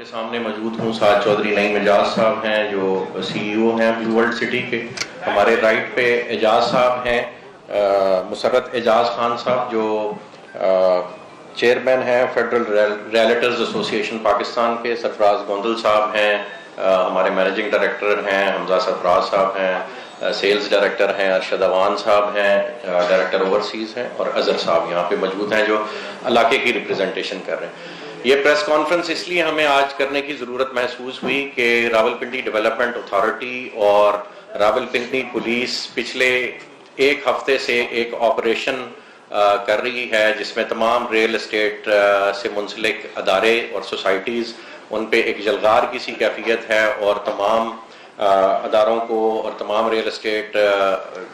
سامنے موجود ہوں سعد چودھری نعیم اعجاز صاحب ہیں جو سی ای او ہیں بلو ورلڈ سٹی کے. ہمارے رائٹ پہ اعجاز صاحب ہیں, مسرت اعجاز خان صاحب جو چیئرمین ہیں فیڈرل ریئلٹرز ایسوسی ایشن پاکستان کے. سرفراز گوندل صاحب ہیں ہمارے مینیجنگ ڈائریکٹر ہیں. حمزہ سرفراز صاحب ہیں سیلز ڈائریکٹر ہیں. ارشد اوان صاحب ہیں ڈائریکٹر اوورسیز ہیں. اور اظہر صاحب یہاں پہ موجود ہیں جو علاقے کی ریپرزنٹیشن کر رہے ہیں. یہ پریس کانفرنس اس لیے ہمیں آج کرنے کی ضرورت محسوس ہوئی کہ راولپنڈی ڈیولپمنٹ اتھارٹی اور راولپنڈی پولیس پچھلے ایک ہفتے سے ایک آپریشن کر رہی ہے جس میں تمام ریل اسٹیٹ سے منسلک ادارے اور سوسائٹیز ان پہ ایک جلغار کی سی کیفیت ہے اور تمام اداروں کو اور تمام ریل اسٹیٹ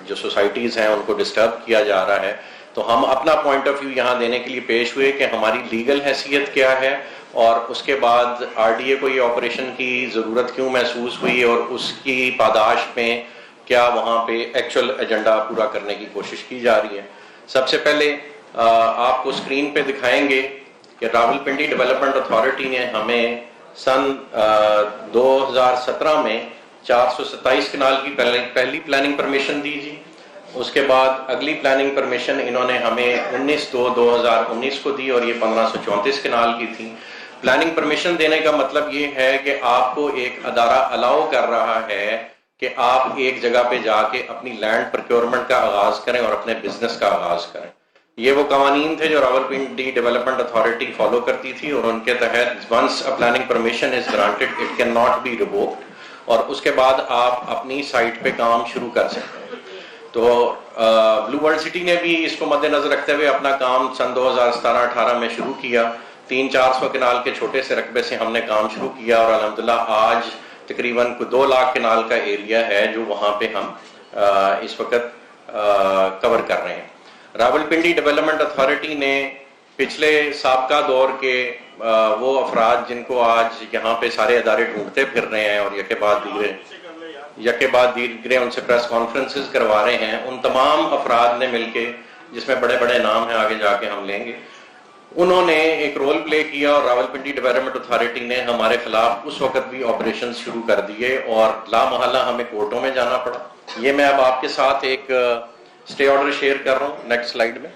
جو سوسائٹیز ہیں ان کو ڈسٹرب کیا جا رہا ہے. تو ہم اپنا پوائنٹ آف ویو یہاں دینے کے لیے پیش ہوئے کہ ہماری لیگل حیثیت کیا ہے اور اس کے بعد آر ڈی اے کو یہ آپریشن کی ضرورت کیوں محسوس ہوئی اور اس کی پاداش میں کیا وہاں پہ ایکچوئل ایجنڈا پورا کرنے کی کوشش کی جا رہی ہے. سب سے پہلے آپ کو اسکرین پہ دکھائیں گے کہ راولپنڈی ڈیولپمنٹ اتھارٹی نے ہمیں سن 2017 میں 427 کنال کی پہلی پلاننگ پرمیشن دی جی. اس کے بعد اگلی پلاننگ پرمیشن انہوں نے ہمیں 19/2/2019 کو دی اور یہ 1534 کنال کی تھی. پلاننگ پرمیشن دینے کا مطلب یہ ہے کہ آپ کو ایک ادارہ الاؤ کر رہا ہے کہ آپ ایک جگہ پہ جا کے اپنی لینڈ پروکیورمنٹ کا آغاز کریں اور اپنے بزنس کا آغاز کریں. یہ وہ قوانین تھے جو راولپنڈی ڈیولپمنٹ اتھارٹی فالو کرتی تھی اور ان کے تحت once a planning permission is granted it can not be revoked اور اس کے بعد آپ اپنی سائٹ پہ کام شروع کر سکتے ہیں. تو بلو ورلڈ سٹی نے بھی اس کو مد نظر رکھتے ہوئے اپنا کام سن 2017-18 میں شروع کیا. 300-400 کینال کے چھوٹے سے رقبے سے ہم نے کام شروع کیا اور الحمدللہ آج تقریباً 2 لاکھ کینال کا ایریا ہے جو وہاں پہ ہم اس وقت کور کر رہے ہیں. راولپنڈی ڈیولپمنٹ اتھارٹی نے پچھلے سابقہ دور کے وہ افراد جن کو آج یہاں پہ سارے ادارے ڈھونڈتے پھر رہے ہیں اور یکے بعد دیگرے ان سے پریس کانفرنسز کروا رہے ہیں, ان تمام افراد نے مل کے جس میں بڑے بڑے نام ہیں آگے جا کے ہم لیں گے, انہوں نے ایک رول پلے کیا اور راولپنڈی ڈیولپمنٹ اتھارٹی نے ہمارے خلاف اس وقت بھی آپریشن شروع کر دیے اور لا محالہ ہمیں کورٹوں میں جانا پڑا. یہ میں اب آپ کے ساتھ ایک اسٹے آرڈر شیئر کر رہا ہوں نیکسٹ سلائیڈ میں.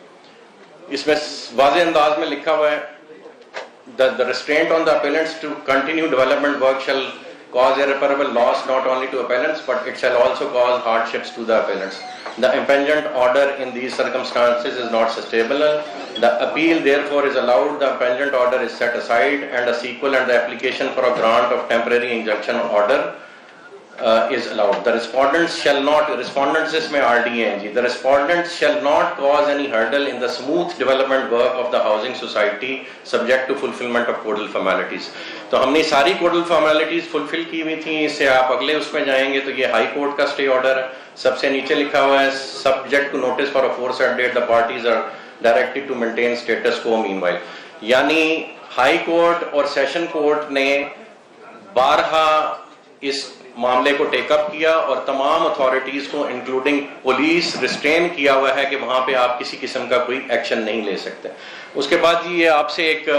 اس میں واضح انداز میں لکھا ہوا ہے the restraint on the appellants to continue development work shall cause irreparable loss not only to appellants but it shall also cause hardships to the appellants. The impingement order in these circumstances is not sustainable. The appeal therefore is allowed. The impingement order is set aside and a sequel and the application for a grant of temporary injunction order is allowed. The respondents shall not, respondents is mein RDNG, the respondents shall not cause any hurdle in the smooth development work of the housing society subject to fulfillment of codal formalities. تو ہم نے ساری codal formalities فلفل کی ہوئی تھیں. اس سے آپ اگلے اس میں جائیں گے تو یہ ہائی کورٹ کا اسٹے آرڈر ہے. سب سے نیچے لکھا ہوا ہے subject to notice for aforesaid date the parties are directed to maintain status quo meanwhile. یعنی ہائی کورٹ اور سیشن کورٹ نے بارہا اس معاملے کو ٹیک اپ کیا اور تمام اتھارٹیز کو انکلوڈنگ پولیس ریسٹرین کیا ہوا ہے کہ وہاں پہ آپ کسی قسم کا کوئی ایکشن نہیں لے سکتے. اس کے بعد یہ آپ سے ایک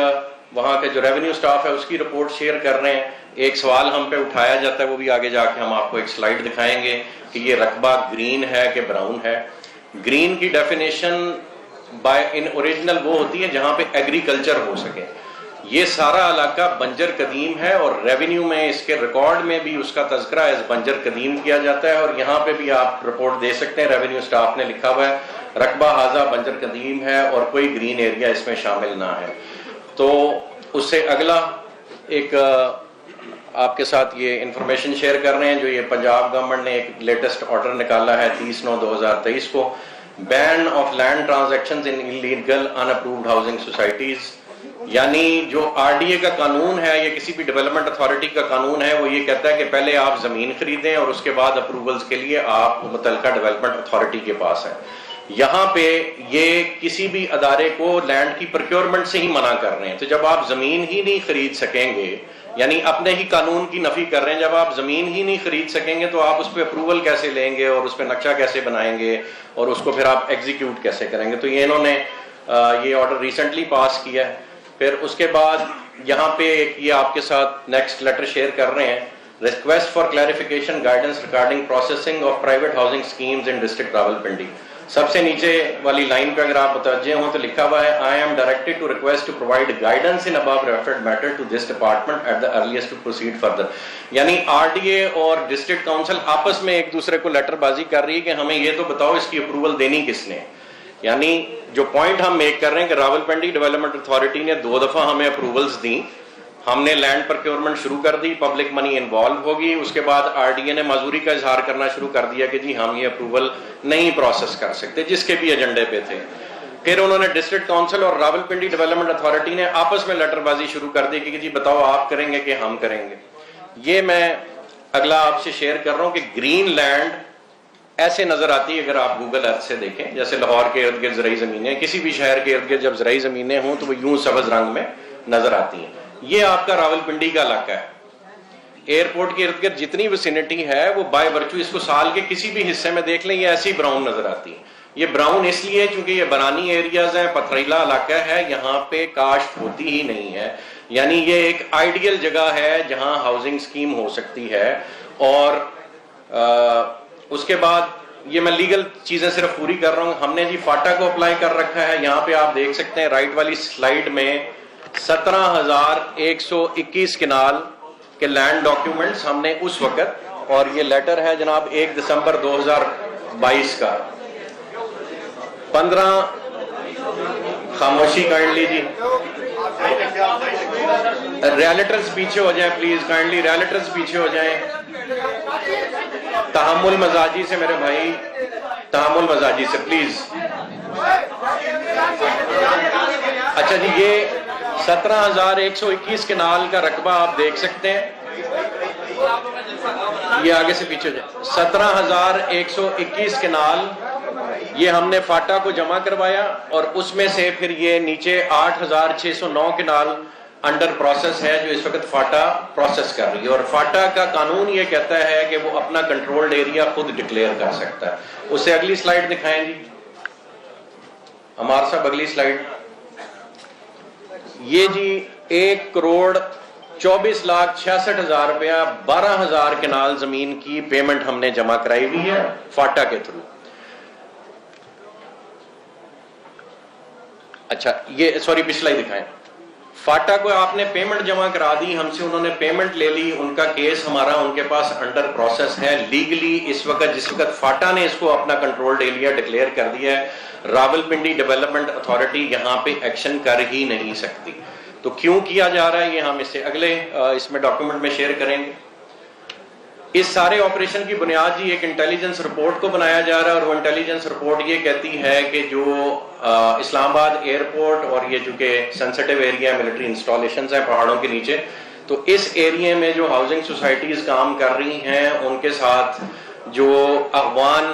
وہاں کے جو ریونیو سٹاف ہے اس کی رپورٹ شیئر کر رہے ہیں. ایک سوال ہم پہ اٹھایا جاتا ہے, وہ بھی آگے جا کے ہم آپ کو ایک سلائیڈ دکھائیں گے کہ یہ رقبہ گرین ہے کہ براؤن ہے. گرین کی ڈیفینیشن بائی ان اوریجنل وہ ہوتی ہے جہاں پہ ایگریکلچر ہو سکے. یہ سارا علاقہ بنجر قدیم ہے اور ریونیو میں اس کے ریکارڈ میں بھی اس کا تذکرہ ایز بنجر قدیم کیا جاتا ہے اور یہاں پہ بھی آپ رپورٹ دے سکتے ہیں. ریونیو سٹاف نے لکھا ہوا ہے رقبہ حاضہ بنجر قدیم ہے اور کوئی گرین ایریا اس میں شامل نہ ہے. تو اس سے اگلا ایک آپ کے ساتھ یہ انفارمیشن شیئر کر رہے ہیں جو یہ پنجاب گورنمنٹ نے ایک لیٹسٹ آرڈر نکالا ہے 30/9/2023 کو. Ban of land transactions in illegal unapproved housing societies. یعنی جو آر ڈی اے کا قانون ہے یا کسی بھی ڈیولپمنٹ اتھارٹی کا قانون ہے وہ یہ کہتا ہے کہ پہلے آپ زمین خریدیں اور اس کے بعد اپروولز کے لیے آپ متعلقہ ڈیولپمنٹ اتھارٹی کے پاس ہیں. یہاں پہ یہ کسی بھی ادارے کو لینڈ کی پروکیورمنٹ سے ہی منع کر رہے ہیں. تو جب آپ زمین ہی نہیں خرید سکیں گے, یعنی اپنے ہی قانون کی نفی کر رہے ہیں, جب آپ زمین ہی نہیں خرید سکیں گے تو آپ اس پہ اپروول کیسے لیں گے اور اس پہ نقشہ کیسے بنائیں گے اور اس کو پھر آپ ایگزیکیوٹ کیسے کریں گے. تو یہ انہوں نے یہ آرڈر ریسنٹلی پاس کیا ہے. پھر اس کے بعد یہاں پہ یہ آپ کے ساتھ نیکسٹ لیٹر شیئر کر رہے ہیں. Request for clarification guidance regarding processing of private housing schemes in district Rawalpindi. سب سے نیچے والی لائن پہ اگر آپ متوجہ ہوں تو لکھا ہوا ہے I am directed to request to provide guidance in above referred matter to this department at the earliest to proceed further. یعنی آر ڈی اے اور ڈسٹرکٹ کاؤنسل آپس میں ایک دوسرے کو لیٹر بازی کر رہی ہے کہ ہمیں یہ تو بتاؤ اس کی اپروول دینی کس نے. یعنی جو پوائنٹ ہم میک کر رہے ہیں کہ راولپنڈی ڈیولپمنٹ اتھارٹی نے 2 دفعہ ہمیں اپروولز دیں, ہم نے لینڈ پروکیورمنٹ شروع کر دی, پبلک منی انوالو ہوگی, اس کے بعد آر ڈی اے نے معذوری کا اظہار کرنا شروع کر دیا کہ جی ہم یہ اپروول نہیں پروسیس کر سکتے جس کے بھی ایجنڈے پہ تھے. پھر انہوں نے ڈسٹرکٹ کاؤنسل اور راولپنڈی ڈیولپمنٹ اتھارٹی نے آپس میں لیٹر بازی شروع کر دی کہ جی بتاؤ آپ کریں گے کہ ہم کریں گے. یہ میں اگلا آپ سے شیئر کر رہا ہوں کہ گرین لینڈ ایسے نظر آتی ہے اگر آپ گوگل ارتھ سے دیکھیں, جیسے لاہور کے ارد گرد زرعی زمینیں, کسی بھی شہر کے ارد گرد جب زرعی زمینیں ہوں تو وہ یوں سبز رنگ میں نظر آتی ہیں. یہ آپ کا راولپنڈی کا علاقہ ہے. ایئرپورٹ کے ارد گرد جتنی وسینٹی ہے وہ بائی ورچو اس کو سال کے کسی بھی حصے میں دیکھ لیں یہ ایسی براؤن نظر آتی ہے. یہ براؤن اس لیے چونکہ یہ برانی ایریاز ہیں, پتھریلا علاقہ ہے, یہاں پہ کاشت ہوتی ہی نہیں ہے. یعنی یہ ایک آئیڈیل جگہ ہے جہاں ہاؤسنگ اسکیم ہو سکتی ہے. اور اس کے بعد یہ میں لیگل چیزیں صرف پوری کر رہا ہوں. ہم نے جی فاٹا کو اپلائی کر رکھا ہے. یہاں پہ آپ دیکھ سکتے ہیں رائٹ والی سلائیڈ میں 17,121 کنال کے لینڈ ڈاکیومنٹس ہم نے اس وقت, اور یہ لیٹر ہے جناب 1 دسمبر 2022 کا. 15 خاموشی کائنڈلی جی, ریلیٹرز پیچھے ہو جائیں پلیز, کائنڈلی ریلیٹرز پیچھے ہو جائیں. تحمل مزاجی سے میرے بھائی, تحمل مزاجی سے پلیز. اچھا جی, یہ 17,121 کنال کا رقبہ آپ دیکھ سکتے ہیں. یہ آگے سے پیچھے جائیں. 17,121 کنال یہ ہم نے فاٹا کو جمع کروایا, اور اس میں سے پھر یہ نیچے 8,609 کنال انڈر پروسیس ہے جو اس وقت فاٹا پروسیس کر رہی ہے. اور فاٹا کا قانون یہ کہتا ہے کہ وہ اپنا کنٹرولڈ ایریا خود ڈکلیئر کر سکتا ہے. اس سے اگلی سلائیڈ دکھائیں جی ہمارے صاحب, اگلی سلائیڈ. یہ جی 1,24,66,000 روپیہ 12,000 کنال زمین کی پیمنٹ ہم نے جمع کرائی ہوئی ہے فاٹا کے تھرو. اچھا یہ سوری پچھلا ہی دکھائیں. فاٹا کو آپ نے پیمنٹ جمع کرا دی, ہم سے انہوں نے پیمنٹ لے لی, ان کا کیس ہمارا ان کے پاس انڈر پروسیس ہے. لیگلی اس وقت جس وقت فاٹا نے اس کو اپنا کنٹرولڈ ایریا ڈکلیئر کر دیا ہے, راولپنڈی ڈیولپمنٹ اتھارٹی یہاں پہ ایکشن کر ہی نہیں سکتی. تو کیوں کیا جا رہا ہے یہ ہم اس سے اگلے اس میں ڈاکیومنٹ میں شیئر کریں گے. اس سارے آپریشن کی بنیاد جی ایک انٹیلیجنس رپورٹ کو بنایا جا رہا ہے, اور وہ انٹیلیجنس رپورٹ یہ کہتی ہے کہ جو اسلام آباد ایئرپورٹ اور یہ جو کہ سینسٹیو ایریا ملٹری انسٹالیشنز ہیں پہاڑوں کے نیچے, تو اس ایریے میں جو ہاؤسنگ سوسائٹیز کام کر رہی ہیں ان کے ساتھ جو افغان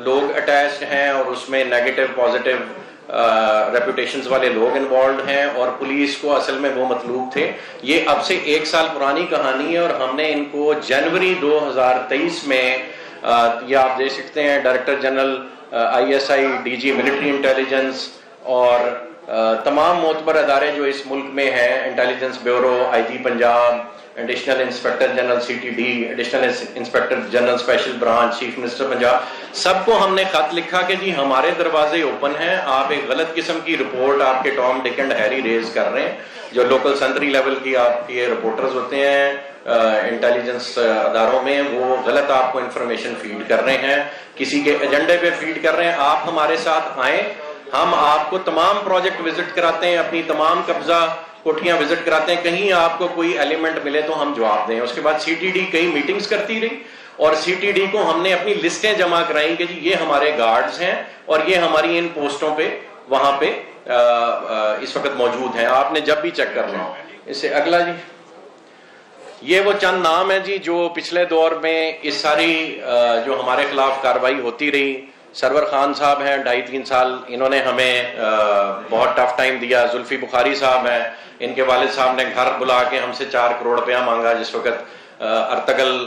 لوگ اٹیچڈ ہیں, اور اس میں نیگیٹو پازیٹیو ریپوٹیشنز والے لوگ انوالوڈ ہیں, اور پولیس کو اصل میں وہ مطلوب تھے. یہ اب سے 1 سال پرانی کہانی ہے, اور ہم نے ان کو جنوری 2023 میں یہ آپ دیکھ سکتے ہیں director general ISI, DG military intelligence اور تمام معتبر ادارے جو اس ملک میں ہیں, intelligence bureau, IG Punjab, additional inspector general CTD, additional inspector general special branch, chief minister Punjab, سب کو ہم نے خط لکھا کہ جی ہمارے دروازے اوپن ہیں. آپ ایک غلط قسم کی رپورٹ آپ کے ٹام ڈک اینڈ ہیری ریز کر رہے ہیں, جو لوکل سنٹری لیول کی آپ کے رپورٹرز ہوتے ہیں انٹیلیجنس اداروں میں, وہ غلط آپ کو انفارمیشن فیڈ کر رہے ہیں, کسی کے ایجنڈے پہ فیڈ کر رہے ہیں. آپ ہمارے ساتھ آئیں, ہم آپ کو تمام پروجیکٹ وزٹ کراتے ہیں, اپنی تمام قبضہ کوٹھیاں وزٹ کراتے ہیں, کہیں آپ کو کوئی ایلیمنٹ ملے تو ہم جواب دیں. اس کے بعد CTD کئی میٹنگز کرتی رہی, اور CTD کو ہم نے اپنی لسٹیں جمع کرائیں کہ جی یہ ہمارے گارڈز ہیں اور یہ ہماری ان پوسٹوں پہ وہاں پہ اس وقت موجود ہیں, آپ نے جب بھی چیک کرنا ہو. اس سے اگلا جی, یہ وہ چند نام ہیں جی جو پچھلے دور میں اس ساری جو ہمارے خلاف کارروائی ہوتی رہی. سرور خان صاحب ہیں, 2.5-3 سال انہوں نے ہمیں بہت ٹف ٹائم دیا. زلفی بخاری صاحب ہیں, ان کے والد صاحب نے گھر بلا کے ہم سے 4 کروڑ روپیہ مانگا جس وقت ارتگل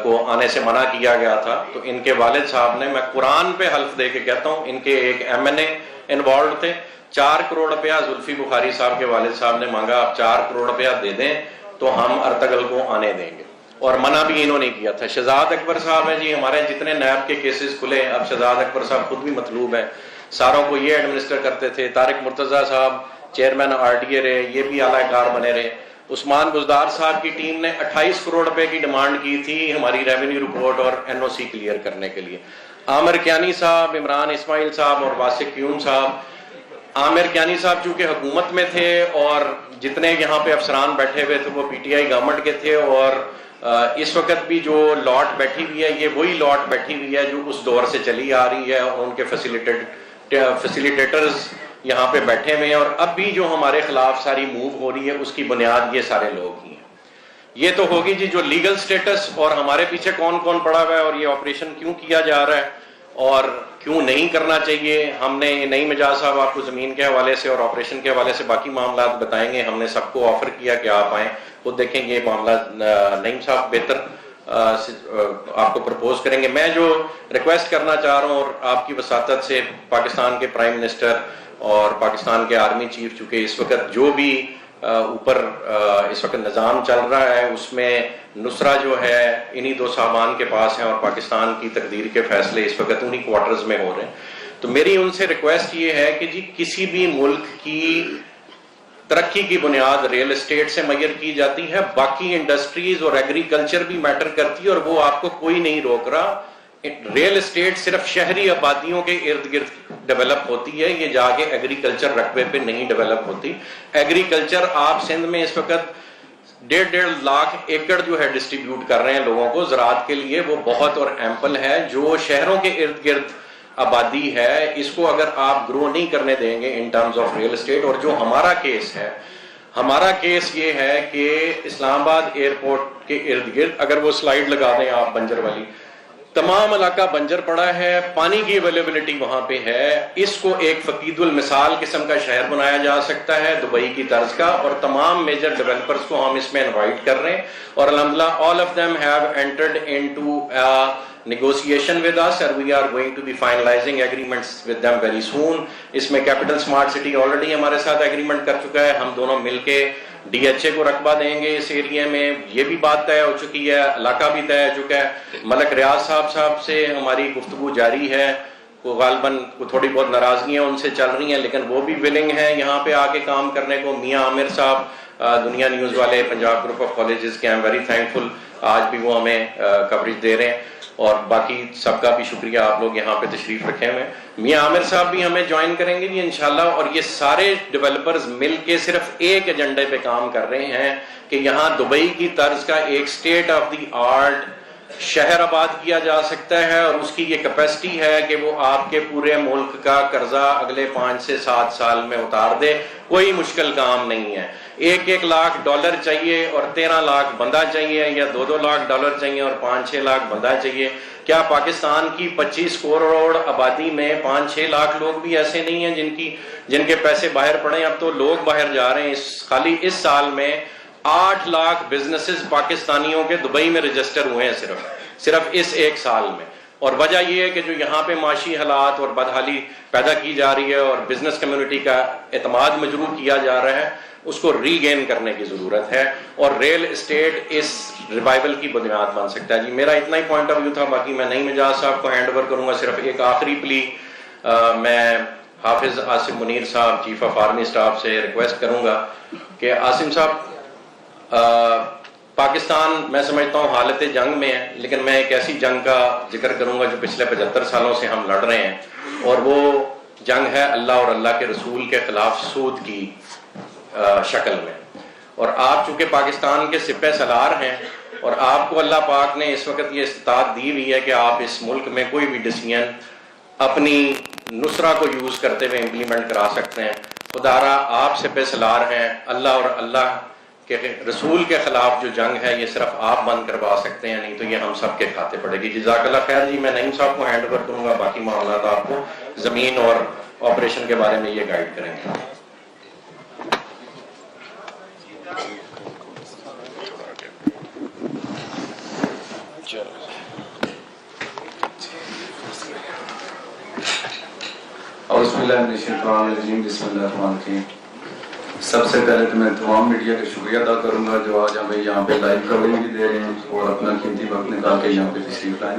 کو آنے سے منع کیا گیا تھا. تو ان کے والد صاحب نے, میں قرآن پہ حلف دے کے کہتا ہوں, ان کے ایک MNA انوالوڈ تھے. 4 کروڑ روپیہ زلفی بخاری صاحب کے والد صاحب نے مانگا, آپ 4 کروڑ روپیہ دے دیں تو ہم ارطغرل کو آنے دیں گے, اور منع بھی انہوں نے کیا تھا. شہزاد اکبر صاحب ہیں جی, ہمارے جتنے نیب کے کیسز کھلے, اب شہزاد اکبر صاحب خود بھی مطلوب ہیں, ساروں کو یہ ایڈمنسٹر کرتے تھے. طارق مرتضیٰ صاحب چیئرمین RDA رہے, یہ بھی اعلی کار بنے رہے. عثمان بزدار صاحب کی ٹیم نے 28 کروڑ روپے کی ڈیمانڈ کی تھی ہماری ریونیو رپورٹ اور NOC کلیئر کرنے کے لیے. عامر کیانی صاحب, عمران اسماعیل صاحب اور واسق کیوم صاحب. عامر کیانی صاحب چونکہ حکومت میں تھے اور جتنے یہاں پہ افسران بیٹھے ہوئے تھے وہ PTI گورنمنٹ کے تھے, اور اس وقت بھی جو لاٹ بیٹھی ہوئی ہے یہ وہی لاٹ بیٹھی ہوئی ہے جو اس دور سے چلی آ رہی ہے, اور ان کے فیسیلیٹیٹرز یہاں پہ بیٹھے ہوئے ہیں, اور اب بھی جو ہمارے خلاف ساری موو ہو رہی ہے اس کی بنیاد یہ سارے لوگ ہی ہیں. یہ تو ہوگی جی جو لیگل سٹیٹس, اور ہمارے پیچھے کون کون پڑا ہوا ہے اور یہ آپریشن کیوں کیا جا رہا ہے اور کیوں نہیں کرنا چاہیے. ہم نے نئی مجاز صاحب آپ کو زمین کے حوالے سے اور آپریشن کے حوالے سے باقی معاملات بتائیں گے. ہم نے سب کو آفر کیا کہ آپ آئیں, خود دیکھیں یہ معاملہ نعیم صاحب بہتر آپ کو پرپوز کریں گے. میں جو ریکویسٹ کرنا چاہ رہا ہوں اور آپ کی وساطت سے پاکستان کے پرائم منسٹر اور پاکستان کے آرمی چیف, چونکہ اس وقت جو بھی اوپر اس وقت نظام چل رہا ہے اس میں نصرہ جو ہے انہی 2 صاحبان کے پاس ہیں, اور پاکستان کی تقدیر کے فیصلے اس وقت انہی کوارٹرز میں ہو رہے ہیں. تو میری ان سے ریکویسٹ یہ ہے کہ جی کسی بھی ملک کی ترقی کی بنیاد ریل اسٹیٹ سے میئر کی جاتی ہے, باقی انڈسٹریز اور ایگریکلچر بھی میٹر کرتی ہے, اور وہ آپ کو کوئی نہیں روک رہا. ریل اسٹیٹ صرف شہری آبادیوں کے ارد گرد ڈیولپ ہوتی ہے, یہ جا کے ایگریکلچر رقبے پہ نہیں ڈیولپ ہوتی. ایگریکلچر آپ سندھ میں اس وقت 1.5 لاکھ ایکڑ جو ہے ڈسٹریبیوٹ کر رہے ہیں لوگوں کو زراعت کے لیے, وہ بہت اور ایمپل ہے. جو شہروں کے ارد گرد آبادی ہے اس کو اگر آپ گرو نہیں کرنے دیں گے in terms of real estate. اور جو ہمارا کیس ہے, ہمارا کیس یہ ہے کہ اسلام آباد ایئرپورٹ کے ارد گرد, اگر وہ سلائیڈ لگا دیں آپ بنجر والی, تمام علاقہ بنجر پڑا ہے, پانی کی اویلیبلٹی وہاں پہ ہے. اس کو ایک فقید المثال قسم کا شہر بنایا جا سکتا ہے دبئی کی طرز کا, اور تمام میجر ڈیولپرز کو ہم اس میں انوائٹ کر رہے ہیں. اور الحمدللہ all of them have entered into a negotiation with us, and we are going to be finalizing agreements with them very soon. اس میں کیپٹل سمارٹ سٹی آلریڈی ہمارے ساتھ ایگریمنٹ کر چکا ہے, ہم دونوں مل کے DHA کو رقبہ دیں گے اس ایریے میں, یہ بھی بات طے ہو چکی ہے, علاقہ بھی طے ہو چکا ہے. ملک ریاض صاحب سے ہماری گفتگو جاری ہے, وہ غالباً تھوڑی بہت ناراضگیاں ان سے چل رہی ہیں لیکن وہ بھی ولنگ ہیں یہاں پہ آ کے کام کرنے کو. میاں عامر صاحب دنیا نیوز والے پنجاب گروپ آف کالجز کے, I'm very thankful, آج بھی وہ ہمیں کوریج دے رہے ہیں, اور باقی سب کا بھی شکریہ, آپ لوگ یہاں پہ تشریف رکھے ہوئے. میاں عامر صاحب بھی ہمیں جوائن کریں گے جی انشاءاللہ, اور یہ سارے ڈیولپرز مل کے صرف ایک ایجنڈے پہ کام کر رہے ہیں کہ یہاں دبئی کی طرز کا ایک اسٹیٹ آف دی آرٹ شہر آباد کیا جا سکتا ہے, اور اس کی یہ کیپیسٹی ہے کہ وہ آپ کے پورے ملک کا قرضہ اگلے 5 سے 7 سال میں اتار دے. کوئی مشکل کام نہیں ہے. 1-1 لاکھ ڈالر چاہیے اور 13 لاکھ بندہ چاہیے, یا 2-2 لاکھ ڈالر چاہیے اور 5-6 لاکھ بندہ چاہیے. کیا پاکستان کی 25 کروڑ آبادی میں 5-6 لاکھ لوگ بھی ایسے نہیں ہیں جن کے پیسے باہر پڑے؟ اب تو لوگ باہر جا رہے ہیں. خالی اس سال میں 8 لاکھ بزنسز پاکستانیوں کے دبئی میں رجسٹر ہوئے ہیں صرف اس 1 سال میں. اور وجہ یہ ہے کہ جو یہاں پہ معاشی حالات اور بدحالی پیدا کی جا رہی ہے اور بزنس کمیونٹی کا اعتماد مجروح کیا جا رہا ہے, اس کو ری گین کرنے کی ضرورت ہے, اور ریل اسٹیٹ اس ریوائول کی بنیاد بن سکتا ہے. جی میرا اتنا ہی پوائنٹ آف ویو تھا, باقی میں نعیم مجاز صاحب کو ہینڈ اوور کروں گا. صرف ایک آخری پلی میں حافظ عاصم منیر صاحب چیف آف آرمی اسٹاف سے ریکویسٹ کروں گا کہ عاصم صاحب, پاکستان میں سمجھتا ہوں حالت جنگ میں ہے, لیکن میں ایک ایسی جنگ کا ذکر کروں گا جو پچھلے 75 سالوں سے ہم لڑ رہے ہیں, اور وہ جنگ ہے اللہ اور اللہ کے رسول کے خلاف سود کی شکل میں. اور آپ چونکہ پاکستان کے سپہ سالار ہیں, اور آپ کو اللہ پاک نے اس وقت یہ استطاعت دی ہوئی ہے کہ آپ اس ملک میں کوئی بھی ڈیسیژن اپنی نصرہ کو یوز کرتے ہوئے امپلیمنٹ کرا سکتے ہیں. خدارا آپ سپہ سالار ہیں, اللہ اور اللہ کہ رسول کے خلاف جو جنگ ہے یہ صرف آپ بند کروا سکتے ہیں, نہیں تو یہ ہم سب کے کھاتے پڑے گی. جزاک اللہ خیر. جی میں نعیم صاحب کو ہینڈ اوور کروں گا, باقی معاملات آپ کو زمین اور آپریشن کے بارے میں یہ گائیڈ کریں گے. اعوذ باللہ من الشیطان الرجیم بسم اللہ الرحمن الرحیم. سب سے پہلے تو میں تمام میڈیا کا شکریہ ادا کروں گا جو آج ہمیں یہاں پہ لائیو کوریج بھی دے رہے ہیں اور اپنا قیمتی وقت نکال کے یہاں پہ تشریف لائیں.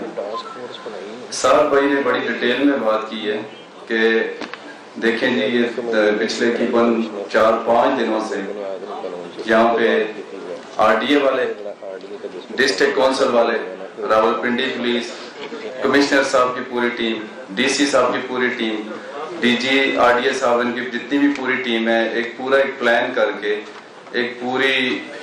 صاحب بھائی نے بڑی ڈیٹیل میں بات کی ہے کہ دیکھیں جی یہ پچھلے تقریباً 4-5 دنوں سے یہاں پہ آر ڈی اے والے، ڈسٹرکٹ کونسل والے، راولپنڈی پولیس کمشنر صاحب کی پوری ٹیم، ڈی سی صاحب کی پوری team, D G R D A صاحب ان کی جتنی بھی پوری ٹیم ہے، ایک پلان کر کے ایک پوری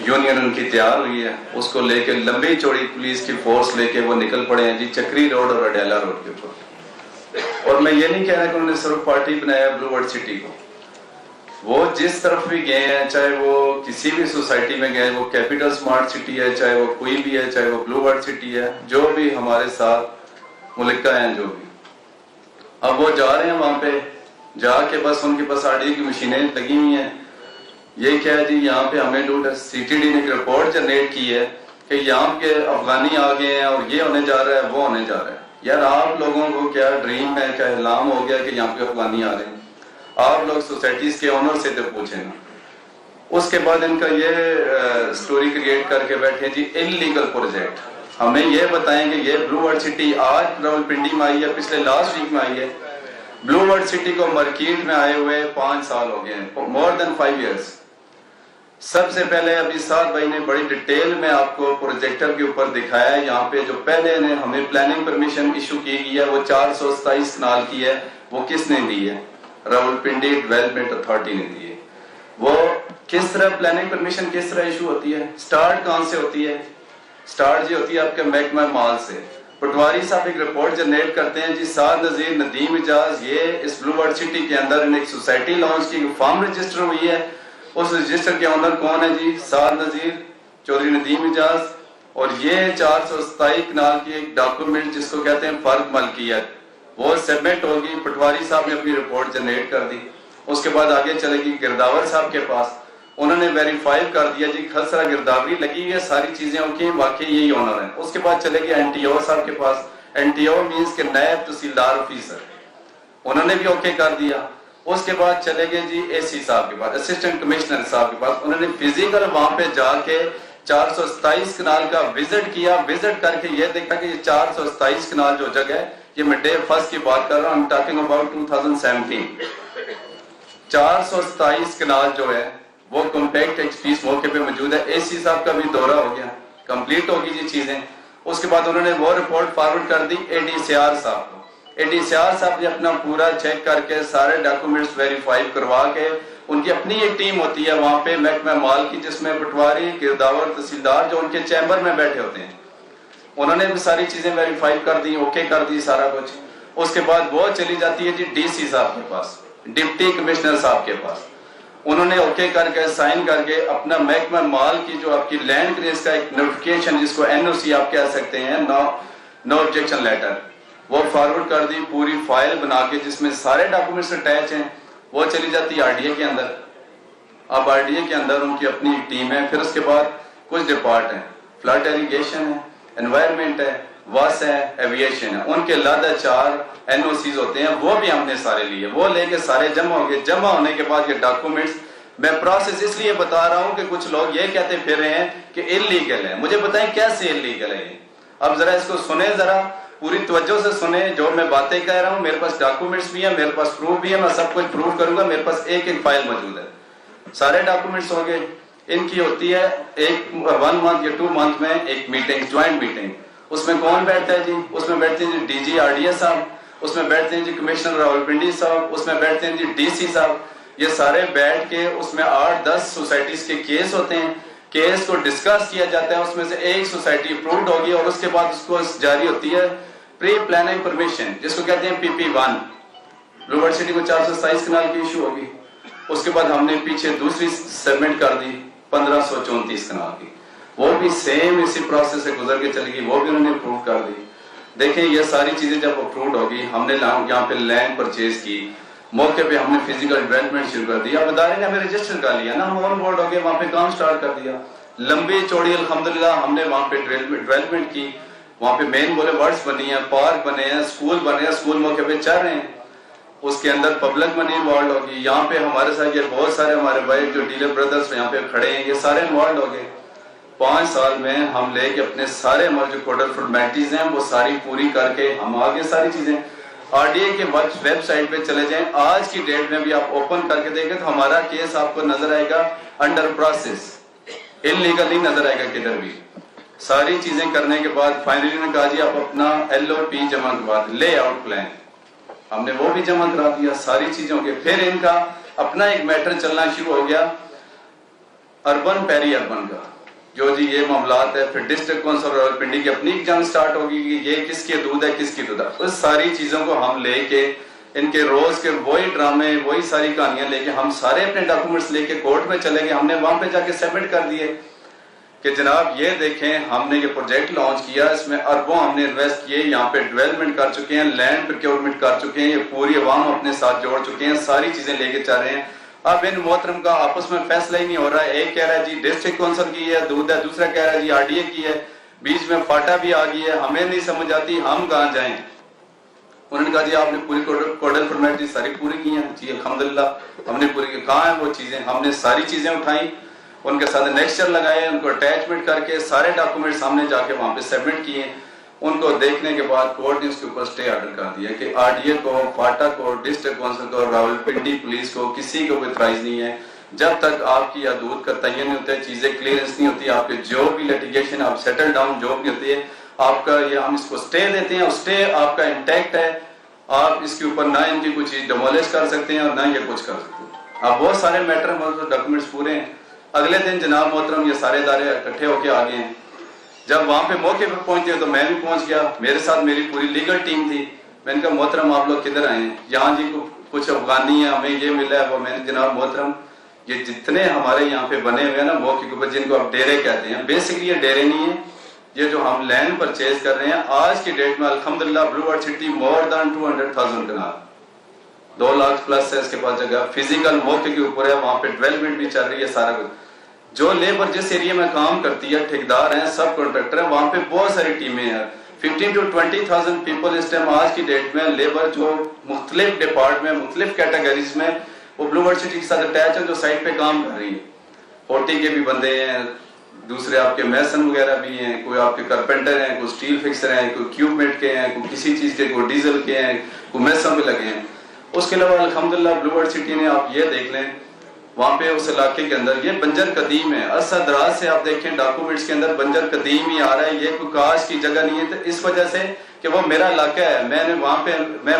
یونین ان کی تیار ہوئی ہے. اس کو لے کے لمبی چوڑی پولیس کی فورس لے کے وہ نکل پڑے ہیں جی چکری روڈ اور اڈیالہ روڈ کے اوپر. اور میں یہ نہیں کہہ رہا کہ انہوں نے صرف پارٹی بنایا بلو ورڈ سٹی کو، وہ جس طرف بھی گئے ہیں، چاہے وہ کسی بھی سوسائٹی میں گئے، وہ کیپٹل سمارٹ سٹی ہے، چاہے وہ کوئی بھی ہے، چاہے وہ بلو ورڈ سٹی ہے، جو بھی ہمارے ساتھ ملکہ ہیں جو بھی، اب وہ جا رہے ہیں وہاں پہ جا کے بس ان کے پاس آر ڈی اے کی مشینیں لگی ہوئی ہیں. یہ کیا ہے جی یہاں پہ ہمیں لوٹ ہے، سی ٹی ڈی نے ایک رپورٹ جنریٹ کی ہے کہ یہاں کے افغانی آ گئے ہیں اور یہ ہونے جا رہا ہے وہ ہونے جا رہا ہے. یار آپ لوگوں کو کیا ڈریم ہے، کیا احلام ہو گیا کہ یہاں پہ افغانی آ رہے ہیں؟ آپ لوگ سوسائٹیز کے اونر سے تو پوچھیں نا. اس کے بعد ان کا یہ سٹوری کریٹ کر کے بیٹھے جی انلیگل پروجیکٹ. ہمیں یہ بتائیں کہ یہ بلو ورڈ سٹی آج راولپنڈی میں آئی ہے، پچھلے لاسٹ ویک میں آئی ہے. بلو ورڈ سٹی کو مارکیٹ میں آئے ہوئے 5 سال ہو گئے ہیں، مور دین 5 ایئرس. سب سے پہلے ابھی سعد بھائی نے بڑی ڈیٹیل میں آپ کو پروجیکٹر کے اوپر دکھایا ہے. یہاں پہ جو پہلے نے ہمیں پلاننگ پرمیشن ایشو کی گئی ہے وہ 427 کنال کی ہے. وہ کس نے دی ہے؟ راولپنڈی ڈیولپمنٹ اتھارٹی نے دی ہے. وہ کس طرح پلاننگ پرمیشن کس طرح ایشو ہوتی ہے؟ سٹارٹ کہاں سے ہوتی ہے؟ سٹارٹ جی ہوتی ہے آپ کے محکمہ مال سے. پٹواری صاحب ایک رپورٹ جنریٹ کرتے ہیں جی سعد نذیر ندیم اجاز یہ اس بلو ورڈ سٹی کے اندر ایک سوسائٹی لانچ کی، فارم رجسٹر ہوئی ہے. اس رجسٹر کے اندر کون ہے جی؟ سعد نذیر، چودھری ندیم اجاز، اور یہ 427 کنال کی ایک ڈاکومنٹ جس کو کہتے ہیں فرد ملکیت وہ سبمٹ ہوگی. پٹواری صاحب نے اپنی رپورٹ جنریٹ کر دی. اس کے بعد آگے چلے گی گرداور صاحب کے پاس، انہوں نے ویریفائی کر دیا جی خسرہ گرداوری لگی ہوئی ہے، ساری چیزیں ہوکی واقعی یہی آنر ہیں. اس کے بعد چلے گی این ٹی او صاحب کے پاس. این ٹی او مینس کہ نائب تحصیلدار آفیسر، انہوں نے بھی اوکے کر دیا. اس کے بعد چلے گئے جی اے سی صاحب کے پاس، اسسٹنٹ کمشنر صاحب کے پاس. انہوں نے فزیکل وہاں پہ جا کے 427 کنال کا وزٹ کیا. وزٹ کر کے یہ دیکھا کہ یہ 427 کنال جو جگہ ہے، یہ میں ڈے فرسٹ کی بات کر رہا ہوں، ٹاکنگ اباؤٹ 2017. 427 کنال جو ہے وہ کمپیکٹ ایک پیس موقع پہ موجود ہے. اے سی صاحب کا بھی دورہ ہو گیا، کمپلیٹ ہوگی جی چیزیں. اس کے بعد انہوں نے وہ رپورٹ فارورڈ کر دی اے ڈی سی آر صاحب کو. اے ڈی سی آر صاحب نے اپنا پورا چیک کر کے سارے ڈاکومنٹس ویریفائی کروا کے، ان کی اپنی ایک ٹیم ہوتی ہے وہاں پہ محکمہ مال کی جس میں پٹواری، گرداور، تحصیلدار جو ان کے چیمبر میں بیٹھے ہوتے ہیں، انہوں نے بھی ساری چیزیں ویریفائی کر دی، اوکے کر دی سارا کچھ. اس کے بعد وہ چلی جاتی ہے جی ڈی سی صاحب کے پاس، ڈپٹی کمشنر صاحب کے پاس. انہوں نے اوکے کر کے سائن کر کے اپنا محکمہ مال کی جو آپ کی لینڈ کلیئرنس کا ایک نوٹیفیکیشن جس کو این او سی آپ کہہ سکتے ہیں، نو آبجیکشن لیٹر، وہ فارورڈ کر دی. پوری فائل بنا کے جس میں سارے ڈاکومنٹس اٹیچ ہیں وہ چلی جاتی ہے آر ڈی اے کے اندر. اب آر ڈی اے کے اندر ان کی اپنی ٹیم ہے. پھر اس کے بعد کچھ ڈپارٹ ہیں، فلڈ ایریگیشن ہے، انوائرمنٹ ہے، واس ہے، ایویشن ہے. ان کے علیحدہ 4 این او سیز ہوتے ہیں، وہ بھی ہم نے سارے لیے. وہ لے کے سارے جمع ہو گئے. جمع ہونے کے بعد یہ ڈاکومنٹس، میں پروسیس اس لیے بتا رہا ہوں کہ کچھ لوگ یہ کہتے پھر رہے ہیں کہ انلیگل ہے. مجھے بتائیں کیسے انلیگل ہے یہ؟ اب ذرا اس کو سنیں، ذرا پوری توجہ سے سنیں. جو میں باتیں کہہ رہا ہوں میرے پاس ڈاکومنٹس بھی ہیں، میرے پاس پروف بھی ہے، میں سب کچھ پروف کروں گا. میرے پاس ایک ایک فائل موجود ہے، سارے ڈاکومنٹس ہو گئے. ان کی ہوتی ہے ایک 1 منتھ یا 2 منتھ میں ایک میٹنگ، جوائنٹ میٹنگ. اس میں کون بیٹھتا ہے جی؟ اس میں بیٹھتے ہیں جی D G R D A صاحب، اس میں بیٹھتے ہیں جی کمشنر راولپنڈی صاحب، اس میں بیٹھتے ہیں جی ڈی سی صاحب. یہ سارے بیٹھ کے اس میں 8-10 سوسائٹیز کے کیس ہوتے ہیں. کیس کو ڈسکس کیا جاتا ہے. اس میں سے ایک سوسائٹی اپرووڈ ہوگی اور اس کے بعد اس کو جاری ہوتی ہے پری پلاننگ پرمیشن جس کو کہتے ہیں پی پی 1. بلو ورڈ سٹی کو 427 کنال کی ایشو ہوگی. اس کے بعد ہم نے پیچھے دوسری سبمٹ کر دی 1534 کنال کی. وہ بھی سیم اسی پروسیس سے گزر کے چلے گی، وہ بھی انہوں نے اپروو کر دی. دیکھیں یہ ساری چیزیں جب اپرووڈ ہوگی، ہم نے یہاں پہ لینڈ پرچیز کی، موقع پہ ہم نے فزیکل ڈیولپمنٹ شروع کر دیا. اب ادارے نے ہمیں رجسٹر کر لیا نا، ہم آن بورڈ ہو گئے، وہاں پہ کام سٹارٹ کر دیا. لمبی چوڑی الحمدللہ ہم نے وہاں پہ ڈیولپمنٹ کی. وہاں پہ مین بولے ورڈز بنی ہیں، پارک بنے ہیں، سکول بنے ہیں، سکول موقع پہ چل رہے ہیں. اس کے اندر پبلک منی انوالڈ ہوگی. یہاں پہ ہمارے ساتھ یہ بہت سارے ہمارے بھائی جو ڈیلر بردرز یہاں پہ کھڑے ہیں یہ سارے انوالڈ ہو گئے. 5 سال میں ہم لے کے اپنے سارے ہمارے جو کوڈل فارمیلٹیز ہیں وہ ساری پوری کر کے ہم آگے ساری چیزیں RDA کے ویب سائٹ پہ چلے جائیں. آج کی ڈیٹ میں بھی آپ اوپن کر کے دیکھیں تو ہمارا کیس آپ کو نظر آئے گا انڈر پروسیس, ان لیگل نہیں نظر آئے گا کدھر بھی. ساری چیزیں کرنے کے بعد فائنلی نے کہا جی آپ اپنا LOP جمع کروا دیں, لے آؤٹ پلان, ہم نے وہ بھی جمع کرا دیا ساری چیزوں کے. پھر ان کا اپنا ایک میٹر چلنا شروع ہو گیا اربن پیری اربن کا, جو جی یہ معاملات ہے. پھر ڈسٹرکٹ کونسل راولپنڈی کی اپنی جنگ سٹارٹ ہوگی کہ یہ کس کی حدود ہے کس کی حدود ہے. اس ساری چیزوں کو ہم لے کے ان کے روز کے وہی ڈرامے وہی ساری کہانیاں لے کے ہم سارے اپنے ڈاکومنٹس لے کے کورٹ میں چلے گئے. ہم نے وہاں پہ جا کے سبمٹ کر دیے کہ جناب یہ دیکھیں ہم نے یہ پروجیکٹ لانچ کیا, اس میں اربوں ہم نے انویسٹ کیے, یہاں پہ ڈیولپمنٹ کر چکے ہیں, لینڈ پروکیورمنٹ کر چکے ہیں, یہ پوری عوام اپنے ساتھ جوڑ چکے ہیں, ساری چیزیں لے کے چل رہے ہیں. اب ان محترم کا آپس میں فیصلہ ہی نہیں ہو رہا ہے. ایک کہہ رہا ہے جی ڈسٹرکٹ کونسل کی ہے دودھ ہے, دوسرا کہہ رہا ہے جی RDA کی ہے, بیچ میں فاٹا بھی آ گئی ہے. ہمیں نہیں سمجھ آتی ہم کہاں جائیں. انہوں نے کہا جی آپ نے پوری کوڈل فارمیلٹی ساری پوری کی ہیں. جی الحمدللہ ہم نے پوری کی. کہاں ہیں وہ چیزیں؟ ہم نے ساری چیزیں اٹھائیں, ان کے ساتھ نیکسچر لگائے, ان کو اٹیچمنٹ کر کے سارے ڈاکومنٹس ہم نے جا کے وہاں پہ سبمٹ کیے. ان کو دیکھنے کے بعد کورٹ نے اس کے اوپر سٹے آرڈر کر دیا کہ RDA کو, فاٹا کو, ڈسٹرکٹ کونسل کو, راولپنڈی پولیس کو کسی کو بھی اعتراض نہیں ہے جب تک آپ کی حدود کا تعین نہیں ہوتا ہے, چیزیں کلیئرنس نہیں ہوتی, آپ کے جو بھی لیٹیگیشن آپ سیٹل ڈاؤن جو بھی ہوتی ہے آپ کا یہ ہم اس کو سٹے دیتے ہیں. سٹے آپ کا انٹیکٹ ہے, آپ اس کے اوپر نہ ان کی کوئی چیز ڈیمولش کر سکتے ہیں اور نہ یہ کچھ کر سکتے ہیں. اب بہت سارے میٹر ڈاکومنٹس پورے ہیں. اگلے دن جناب محترم یہ سارے ادارے اکٹھے ہو کے آگے ہیں. جب وہاں پہ موقع پہ پہنچے تو میں بھی پہنچ گیا, میرے ساتھ میری پوری لیگل ٹیم تھی. میں نے کہا محترم آپ لوگ کدھر آئے ہیں؟ یہاں جی کچھ افغانی ہیں, ہمیں یہ ملا ہے وہ. میں نے جناب محترم یہ جتنے ہمارے یہاں پہ بنے ہوئے ہیں نا موقع کے اوپر, جن کو آپ ڈیرے کہتے ہیں, بیسکلی یہ ڈیرے نہیں ہیں, یہ جو ہم لینڈ پرچیز کر رہے ہیں آج کی ڈیٹ میں الحمدللہ بلو ارتھ سٹی مور دین 200,000 کنال, 2 لاکھ پلس ہے اس کے پاس جگہ. فزیکل موقع کے اوپر ہے, وہاں پہ ڈیولپمنٹ بھی چل رہی ہے سارا کچھ. جو لیبر جس ایریا میں کام کرتی ہے, ٹھیکدار ہیں, سب کانٹریکٹر ہیں, وہاں پہ بہت ساری ٹیمیں ہیں. 15 to 20,000 پیپل اس ٹائم آج کی ڈیٹ میں لیبر جو مختلف ڈپارٹمنٹ مختلف کیٹیگریز میں وہ بلو ارتھ سٹی کے ساتھ اٹیچ ہے, جو سائٹ پہ کام کر رہی ہے. 40 کے بھی بندے ہیں, دوسرے آپ کے میسن وغیرہ بھی ہیں, کوئی آپ کے کارپینٹر ہیں, کوئی سٹیل فکسر ہیں, کوئی کیوبمیٹ کے ہیں, کوئی کسی چیز کے, کوئی ڈیزل کے ہیں, کوئی میسن بھی لگے ہیں. اس کے علاوہ الحمدللہ بلو ارتھ سٹی نے آپ یہ دیکھ لیں وہاں پہ اس علاقے کے اندر یہ بنجر قدیم ہے. عرصہ دراز سے آپ دیکھیں ڈاکومنٹس کے اندر بنجر قدیم ہی آ رہا ہے, یہ کوئی کاش کی جگہ نہیں ہے. تو اس وجہ سے کہ وہ میرا علاقہ ہے, میں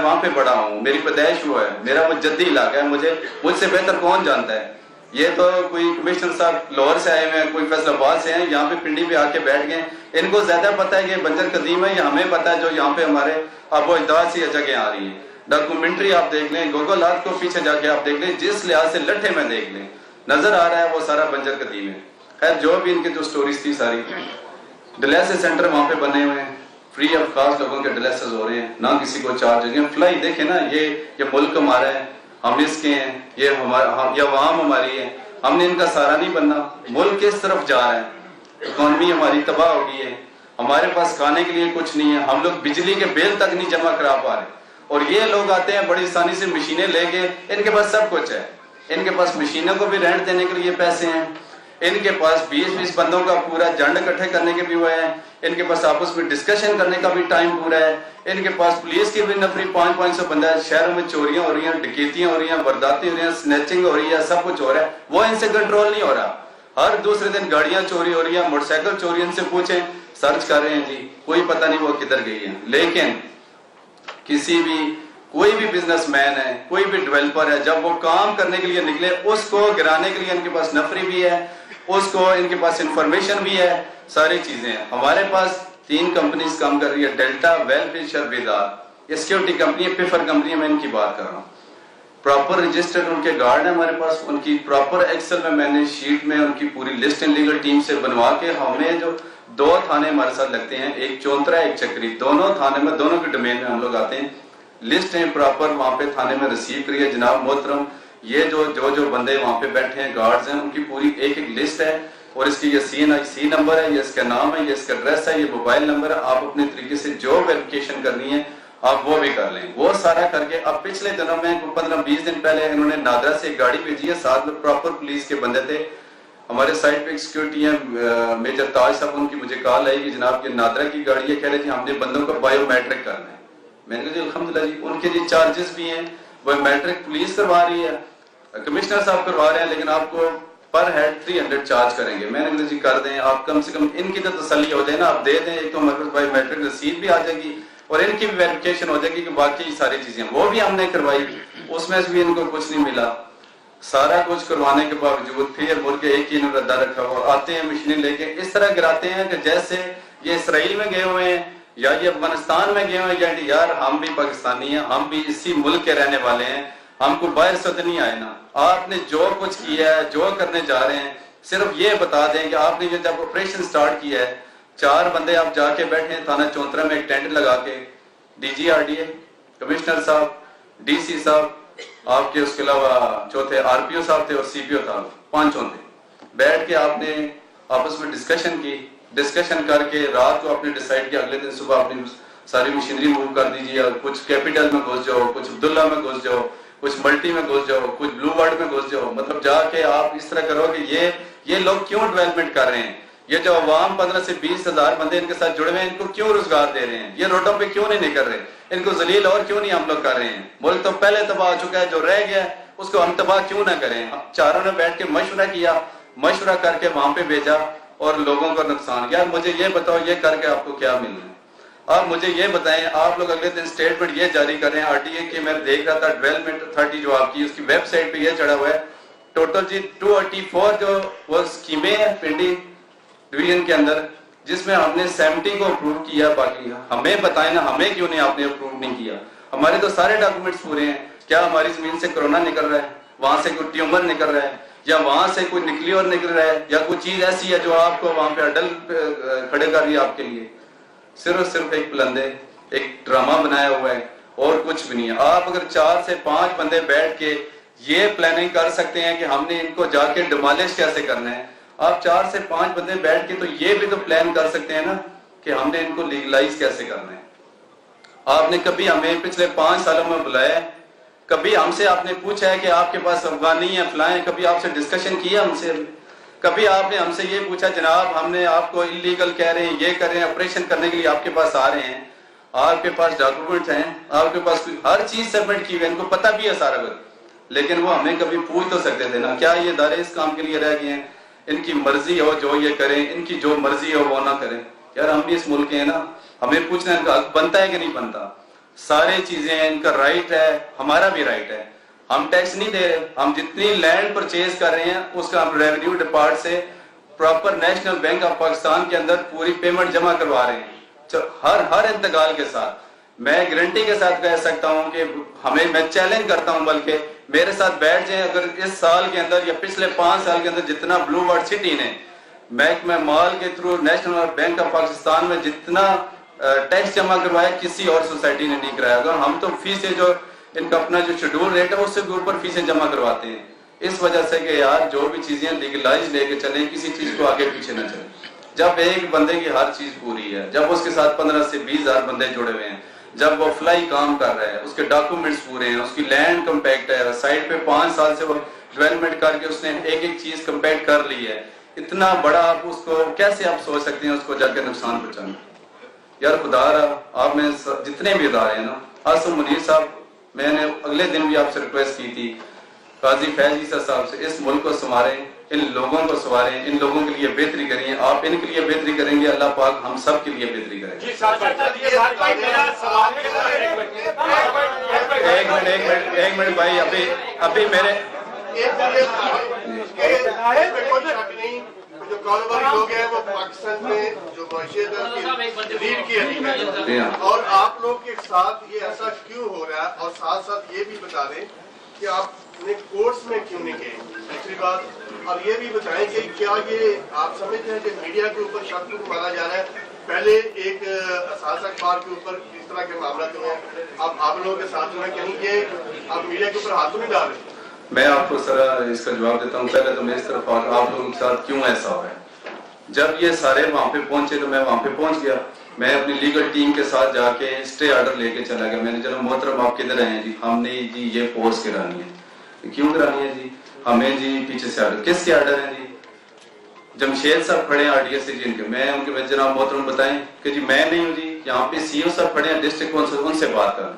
وہاں پہ بڑا ہوں, میری پیدائش ہوا ہے, میرا وہ جدی علاقہ ہے, مجھ سے بہتر کون جانتا ہے. یہ تو کوئی کمشنر صاحب لاہور سے آئے ہوئے ہیں, کوئی فیصل آباد سے ہیں, یہاں پہ پنڈی پہ آ کے بیٹھ گئے, ان کو زیادہ پتہ ہے کہ بنجر قدیم ہے, یا ہمیں پتہ ہے جو یہاں پہ ہمارے آبو اجداد سے یہ جگہیں آ رہی ہیں. ڈاکومنٹری آپ دیکھ لیں, گوگل ارتھ کو پیچھے جا کے آپ دیکھ لیں, جس لحاظ سے لٹھے میں دیکھ لیں نظر آ رہا ہے وہ سارا بنجر قدیم ہے. خیر جو بھی ان کی جو سٹوریز تھی ساری, ڈیلیسس سینٹر وہاں پہ بنے ہوئے ہیں, فری آف کاسٹ لوگوں کے ڈیلیسس ہو رہے ہیں, نہ کسی کو چارج. فلائی دیکھیں نا, یہ ملک ہمارا ہے, ہم اس کے ہیں, یہ عوام ہماری ہے, ہم نے ان کا سہارا نہیں بننا. ملک کس طرف جا رہا ہے, اکانومی ہماری تباہ ہو گئی ہے, ہمارے پاس کھانے کے لیے کچھ نہیں ہے, ہم لوگ بجلی کے بل تک نہیں جمع کرا پا رہے. اور یہ لوگ آتے ہیں بڑی آسانی سے مشینیں لے کے, ان کے پاس سب کچھ ہے, ان کے پاس مشینوں کو بھی رینٹ دینے کے لیے پیسے ہیں, ان کے پاس 20 بندوں کا پورا جنڈ اکٹھے کرنے کے بھی ہوئے ہیں, ان کے پاس آپس میں ڈسکشن کرنے کا بھی ٹائم پورا ہے, ان کے پاس پولیس کی بھی نفری 500 بندہ ہے. شہروں میں چوریاں ہو رہی ہیں, ڈکیتیاں ہو رہی ہیں, وارداتیں ہو رہی ہیں, سنیچنگ ہو رہی ہے, سب کچھ ہو رہا ہے, وہ ان سے کنٹرول نہیں ہو رہا. ہر دوسرے دن گاڑیاں چوری ہو رہی ہیں, موٹر سائیکل چوری, ان سے پوچھیں, سرچ کر رہے ہیں جی, کوئی پتہ نہیں وہ کدھر گئی ہے. لیکن کوئی بھی بزنس مین ہے, کوئی بھی ڈیولپر ہے, جب وہ کام کرنے کے لیے نکلے, اس کو گرانے کے لیے ان کے پاس نفری بھی ہے, اس کو ان کے پاس انفارمیشن بھی ہے, ساری چیزیں ہیں. ہمارے پاس 3 کمپنیز کام کر رہی ہے, ڈیلٹا, ویل فشر, بیدار, یہ سیکورٹی کمپنی ہے, پیفر کمپنی ہے, میں ان کی بات کر رہا ہوں. پراپر رجسٹرڈ ان کے گارڈ ہیں ہمارے پاس, ان کی پراپر ایکسل میں نے شیٹ میں ان کی پوری لسٹ ان لیگل ٹیم سے بنوا کے, ہمیں جو 2 تھانے ہمارے ساتھ لگتے ہیں, ایک چونترا ایک چکری, دونوں تھانے میں دونوں کے ڈومین میں ہم لوگ آتے ہیں. لسٹ ہیں پراپر وہاں پہ تھانے میں ریسیو کری ہے. جناب محترم یہ جو بندے وہاں پہ بیٹھے ہیں گارڈز ہیں, ان کی پوری ایک لسٹ ہے, اور اس کی یہ CNIC نمبر ہے, یہ اس کا نام ہے, یہ اس کا ایڈریس ہے, یہ موبائل نمبر ہے. آپ اپنے طریقے سے جو ویریفیکیشن کرنی ہے آپ وہ بھی کر لیں. وہ سارا کر کے اب پچھلے دنوں میں 15-20 دن پہلے انہوں نے نادرا سے ایک گاڑی بھیجی ہے, ساتھ میں پراپر پولیس کے بندے تھے. ہمارے سائٹ پہ ایک سیکورٹی ہیں میجر تاج صاحب, ان کی مجھے کال آئی کہ جناب یہ نادرا کی گاڑی ہے, کہہ رہے تھے ہم نے بندوں کو بایو میٹرک کرنا ہے. میں نے کہا جی الحمدللہ جی, ان کے جی چارجز بھی ہیں, بایو میٹرک پولیس کروا رہی ہے, کمشنر صاحب کروا رہے ہیں, لیکن آپ کو پر ہیڈ 300 چارج کریں گے. میں نے کہا جی کر دیں, آپ کم سے کم ان کی تو تسلی ہو جائے نا, آپ دے دیں, ایک تو ہمارے پاس بایو میٹرک رسید بھی آ جائے گی اور ان کی بھی ویریفیکیشن ہو جائے گی کہ باقی ساری چیزیں وہ بھی ہم نے کروائی, اس میں سے بھی ان کو کچھ نہیں ملا. سارا کچھ کروانے کے باوجود پھر ملک ایک ہی ردہ رکھا ہوا, آتے ہیں مشینیں لے کے اس طرح گراتے ہیں کہ جیسے یہ اسرائیل میں گئے ہوئے ہیں یا یہ افغانستان میں گئے ہوئے ہیں, یار ہم بھی پاکستانی ہیں, ہم بھی اسی ملک کے رہنے والے ہیں, ہم کو باہر سے تو نہیں آئے نا. آپ نے جو کچھ کیا ہے, جو کرنے جا رہے ہیں, صرف یہ بتا دیں کہ آپ نے جب آپریشن سٹارٹ کیا ہے 4 بندے آپ جا کے بیٹھے ہیں تھانہ چونترا میں ایک ٹینٹ لگا کے, D G R D A, commissioner صاحب, ڈی سی صاحب, آپ کے اس کے علاوہ چوتھے آر پی او صاحب تھے اور سی پی او تھا, 5 تھے. بیٹھ کے آپ نے آپس میں ڈسکشن کی, ڈسکشن کر کے رات کو آپ نے ڈیسائیڈ کیا اگلے دن صبح اپنی ساری مشینری موو کر دیجیے, کچھ کیپیٹل میں گھس جاؤ, کچھ عبداللہ میں گھس جاؤ, کچھ ملٹی میں گھس جاؤ, کچھ بلو ورڈ میں گھس جاؤ. مطلب جا کے آپ اس طرح کرو کہ یہ لوگ کیوں ڈیولپمنٹ کر رہے ہیں, یہ جو عوام 15 سے 20 ہزار بندے ان کے ساتھ جڑے ہوئے ہیں, ان کو کیوں روزگار دے رہے ہیں, یہ روڈوں پہ کیوں نہیں نکل رہے, ان کو ذلیل اور کیوں نہیں ہم لوگ کر رہے ہیں. ملک تو پہلے تباہ ہو چکا ہے, جو رہ گیا اس کو ہم تباہ کیوں نہ کریں. چاروں نے بیٹھ کے مشورہ کیا, مشورہ کر کے وہاں پہ بھیجا اور لوگوں کو نقصان. یار مجھے یہ بتاؤ یہ کر کے آپ کو کیا مل رہا ہے, آپ مجھے یہ بتائیں. آپ لوگ اگلے دن اسٹیٹمنٹ یہ جاری کر رہے ہیں, آر ٹی اے کی میں دیکھ رہا تھا ڈیولپمنٹ اتھارٹی جو آپ کی اس کی ویب سائٹ پہ یہ چڑھا ہوا ہے, ٹوٹل جی 284 جو وہ اسکیمیں ہیں پنڈی ڈویژن کے اندر, جس میں ہم نے 70 کو اپروو کیا. باقی ہمیں بتائیں نا, ہمیں کیوں نہیں آپ نے اپروو نہیں کیا. ہمارے تو سارے ڈاکومنٹس پورے ہیں. کیا ہماری زمین سے کرونا نکل رہا ہے, وہاں سے کوئی ٹیومر نکل رہا ہے, یا وہاں سے کوئی نکلی اور نکل رہا ہے, یا کوئی چیز ایسی ہے جو آپ کو وہاں پہ اڈل کھڑے کر رہی ہے آپ کے لیے. صرف ایک پلندے, ایک ڈرامہ بنایا ہوا ہے اور کچھ بھی نہیں ہے. آپ اگر 4 سے 5 بندے بیٹھ کے یہ پلاننگ کر سکتے ہیں کہ ہم نے ان کو جا کے ڈیمالش کیسے کرنا ہے, آپ 4 سے 5 بندے بیٹھ کے تو یہ بھی تو پلان کر سکتے ہیں نا کہ ہم نے ان کو لیگلائز کیسے کرنا ہے. آپ نے کبھی ہمیں پچھلے 5 سالوں میں بلایا, کبھی ہم سے آپ نے پوچھا ہے کہ آپ کے پاس افغانی ہیں فلائیں, کبھی آپ سے ڈسکشن کیا ہم سے, کبھی آپ نے ہم سے یہ پوچھا جناب ہم نے آپ کو انلیگل کہہ رہے ہیں, یہ کر رہے ہیں, آپریشن کرنے کے لیے آپ کے پاس آ رہے ہیں, آپ کے پاس ڈاکومنٹ ہیں, آپ کے پاس ہر چیز سبمٹ کی ہوئی ہے, ان کو پتہ بھی ہے سارا کچھ, لیکن وہ ہمیں کبھی پوچھ تو سکتے تھے نا. کیا یہ ادارے اس کام کے لیے رہ گئے ہیں, ان کی مرضی ہو جو یہ کریں, ان کی جو مرضی ہو وہ نہ کریں. یار ہم بھی اس ملک کے ہیں نا, ہمیں پوچھنا ان کا حق بنتا ہے کہ نہیں بنتا. سارے چیزیں ان کا رائٹ ہے, ہمارا بھی رائٹ ہے. ہم ٹیکس نہیں دے رہے, ہم جتنی لینڈ پرچیز کر رہے ہیں اس کا ہم ریونیو ڈپارٹ سے proper national bank of Pakistan کے اندر پوری پیمنٹ جمع کروا رہے ہیں ہر انتقال کے ساتھ. میں گارنٹی کے ساتھ کہہ سکتا ہوں کہ میں چیلنج کرتا ہوں, بلکہ میرے ساتھ بیٹھ جائیں, اگر اس سال کے اندر یا پچھلے 5 سال کے اندر جتنا بلو ورڈ سٹی نے محکمہ مال کے through national bank of Pakistan میں جتنا ٹیکس جمع کروایا کسی اور سوسائٹی نے نہیں کرایا ہوگا. ہم تو فیسیں جو ان کا اپنا جو شیڈول ریٹ ہے اس سے بھی اوپر فیسیں جمع کرواتے ہیں, اس وجہ سے کہ یار جو بھی چیزیں لیگلائز لے کے چلیں, کسی چیز کو آگے پیچھے نہ چلیں. جب ایک بندے کی ہر چیز پوری ہے, جب اس کے ساتھ 15 سے 20 ہزار بندے جڑے ہوئے ہیں, جب وہ فلائی کام کر رہا ہے, اس کے ڈاکومنٹس پورے ہیں, اس کی لینڈ کمپیکٹ ہے, سائٹ پہ 5 سال سے وہ ڈیولپمنٹ کر کے اس نے ایک چیز کمپیکٹ کر لی ہے, اتنا بڑا آپ اس کو کیسے آپ سوچ سکتے ہیں اس کو جا کے نقصان پہنچانا. یار خدا رہا, آپ میں جتنے بھی ادارے ہیں نا, آصف منیر صاحب, میں نے اگلے دن بھی آپ سے ریکویسٹ کی تھی, قاضی فیض عیسیٰ صاحب سے, اس ملک کو سنواریں, ان لوگوں کو سنواریں, ان لوگوں کے لیے بہتری کریں. آپ ان کے لیے بہتری کریں گے, اللہ پاک ہم سب کے لیے بہتری کریں گے. ایک منٹ بھائی, ابھی میرے جو کاروباری لوگ ہیں وہ پاکستان میں جو معیشت لیڈ کی ہے, اور آپ لوگ کے ساتھ یہ ایسا کیوں ہو رہا ہے, اور ساتھ ساتھ یہ بھی بتا دیں کہ آپ نے کورٹس میں کیوں نہیں گئے, دوسری بات. اور یہ بھی بتائیں کہ کیا یہ آپ سمجھتے ہیں کہ میڈیا کے اوپر شک کو مارا جا رہا ہے. پہلے ایک اساس اخبار کے اوپر اس طرح کے معاملات ہوئے ہیں, اب آپ لوگوں کے ساتھ میں کہیں یہ آپ میڈیا کے اوپر ہاتھ نہیں ڈال رہے. میں آپ کو سر اس کا جواب دیتا ہوں. پہلے تو میں اس طرف آپ لوگوں کے ساتھ کیوں ایسا ہوا ہے. جب یہ سارے وہاں پہ پہنچے تو میں وہاں پہ پہنچ گیا, میں اپنی لیگل ٹیم کے ساتھ جا کے اسٹے آرڈر لے کے چلا گیا. میں نے چلو محترم آپ کدھر آئے ہیں جی؟ ہم نے جی یہ پوز کرانی ہے. کیوں کرانی ہے جی؟ ہمیں جی پیچھے سے آرڈر. کس کے آرڈر ہیں جی؟ جمشید صاحب کھڑے ہیں RDS سے جن کے. میں ان کے جناب محترم بتائیں کہ جی میں نہیں ہوں جی. یہاں پہ CO صاحب کھڑے ہیں ڈسٹرکٹ کونسل, ان سے بات کریں,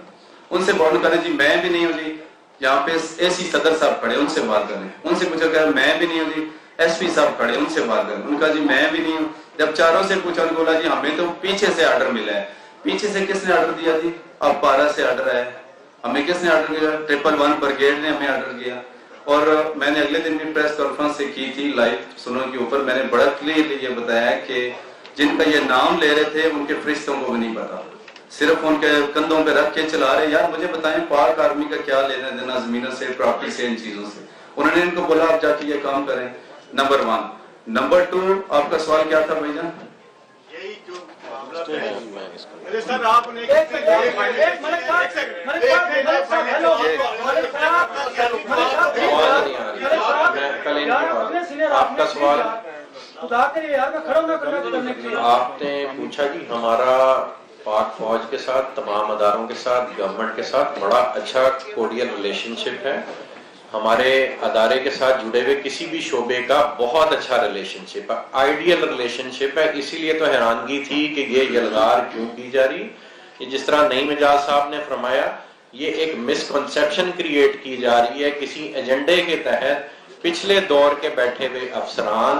ان سے بات کریں جی. میں بھی نہیں ہوں جی. یہاں پہ AC صدر صاحب کھڑے, ان سے بات کریں. ان سے پوچھا کہ میں بھی نہیں ہوں جی. SP صاحب کھڑے, ان سے بات کریں. ان کا جی میں بھی نہیں ہوں. جب چاروں سے پوچھا, ان کو بولا جی ہمیں تو پیچھے سے آرڈر ملا ہے. پیچھے سے کس نے آرڈر دیا جی؟ اب 12 سے آرڈر ہے. ہمیں کس نے آرڈر کیا؟ 111 بریگیڈ نے ہمیں آرڈر کیا. اور میں نے اگلے دن بھی پریس کانفرنس سے کی تھی لائیو سنو کے اوپر. میں نے بڑا کلیئرلی یہ بتایا کہ جن کا یہ نام لے رہے تھے ان کے فرشتوں کو بھی نہیں پتا, صرف ان کے کندھوں پہ رکھ کے چلا رہے. یار مجھے بتائیں پاک آرمی کا کیا لینا دینا زمینوں سے, پراپرٹی سے, ان چیزوں سے. انہوں نے ان کو بولا آپ جا کے یہ کام کریں. نمبر 1. نمبر 2, آپ کا سوال کیا تھا بھائی جان؟ یہی جو معاملہ سر آپ نے آپ کا سوال آپ نے پوچھا جی ہمارا پاک فوج کے ساتھ, تمام اداروں کے ساتھ, گورنمنٹ کے ساتھ بڑا اچھا کوڈیل ریلیشن شپ ہے. ہمارے ادارے کے ساتھ جڑے ہوئے کسی بھی شعبے کا بہت اچھا ریلیشن شپ ہے, آئیڈیل ریلیشن شپ ہے. اسی لیے تو حیرانگی تھی کہ یہ یلغار کیوں کی جا رہی. یہ جس طرح نعیم اعجاز صاحب نے فرمایا, یہ ایک مسکنسیپشن کریٹ کی جا رہی ہے کسی ایجنڈے کے تحت. پچھلے دور کے بیٹھے ہوئے افسران,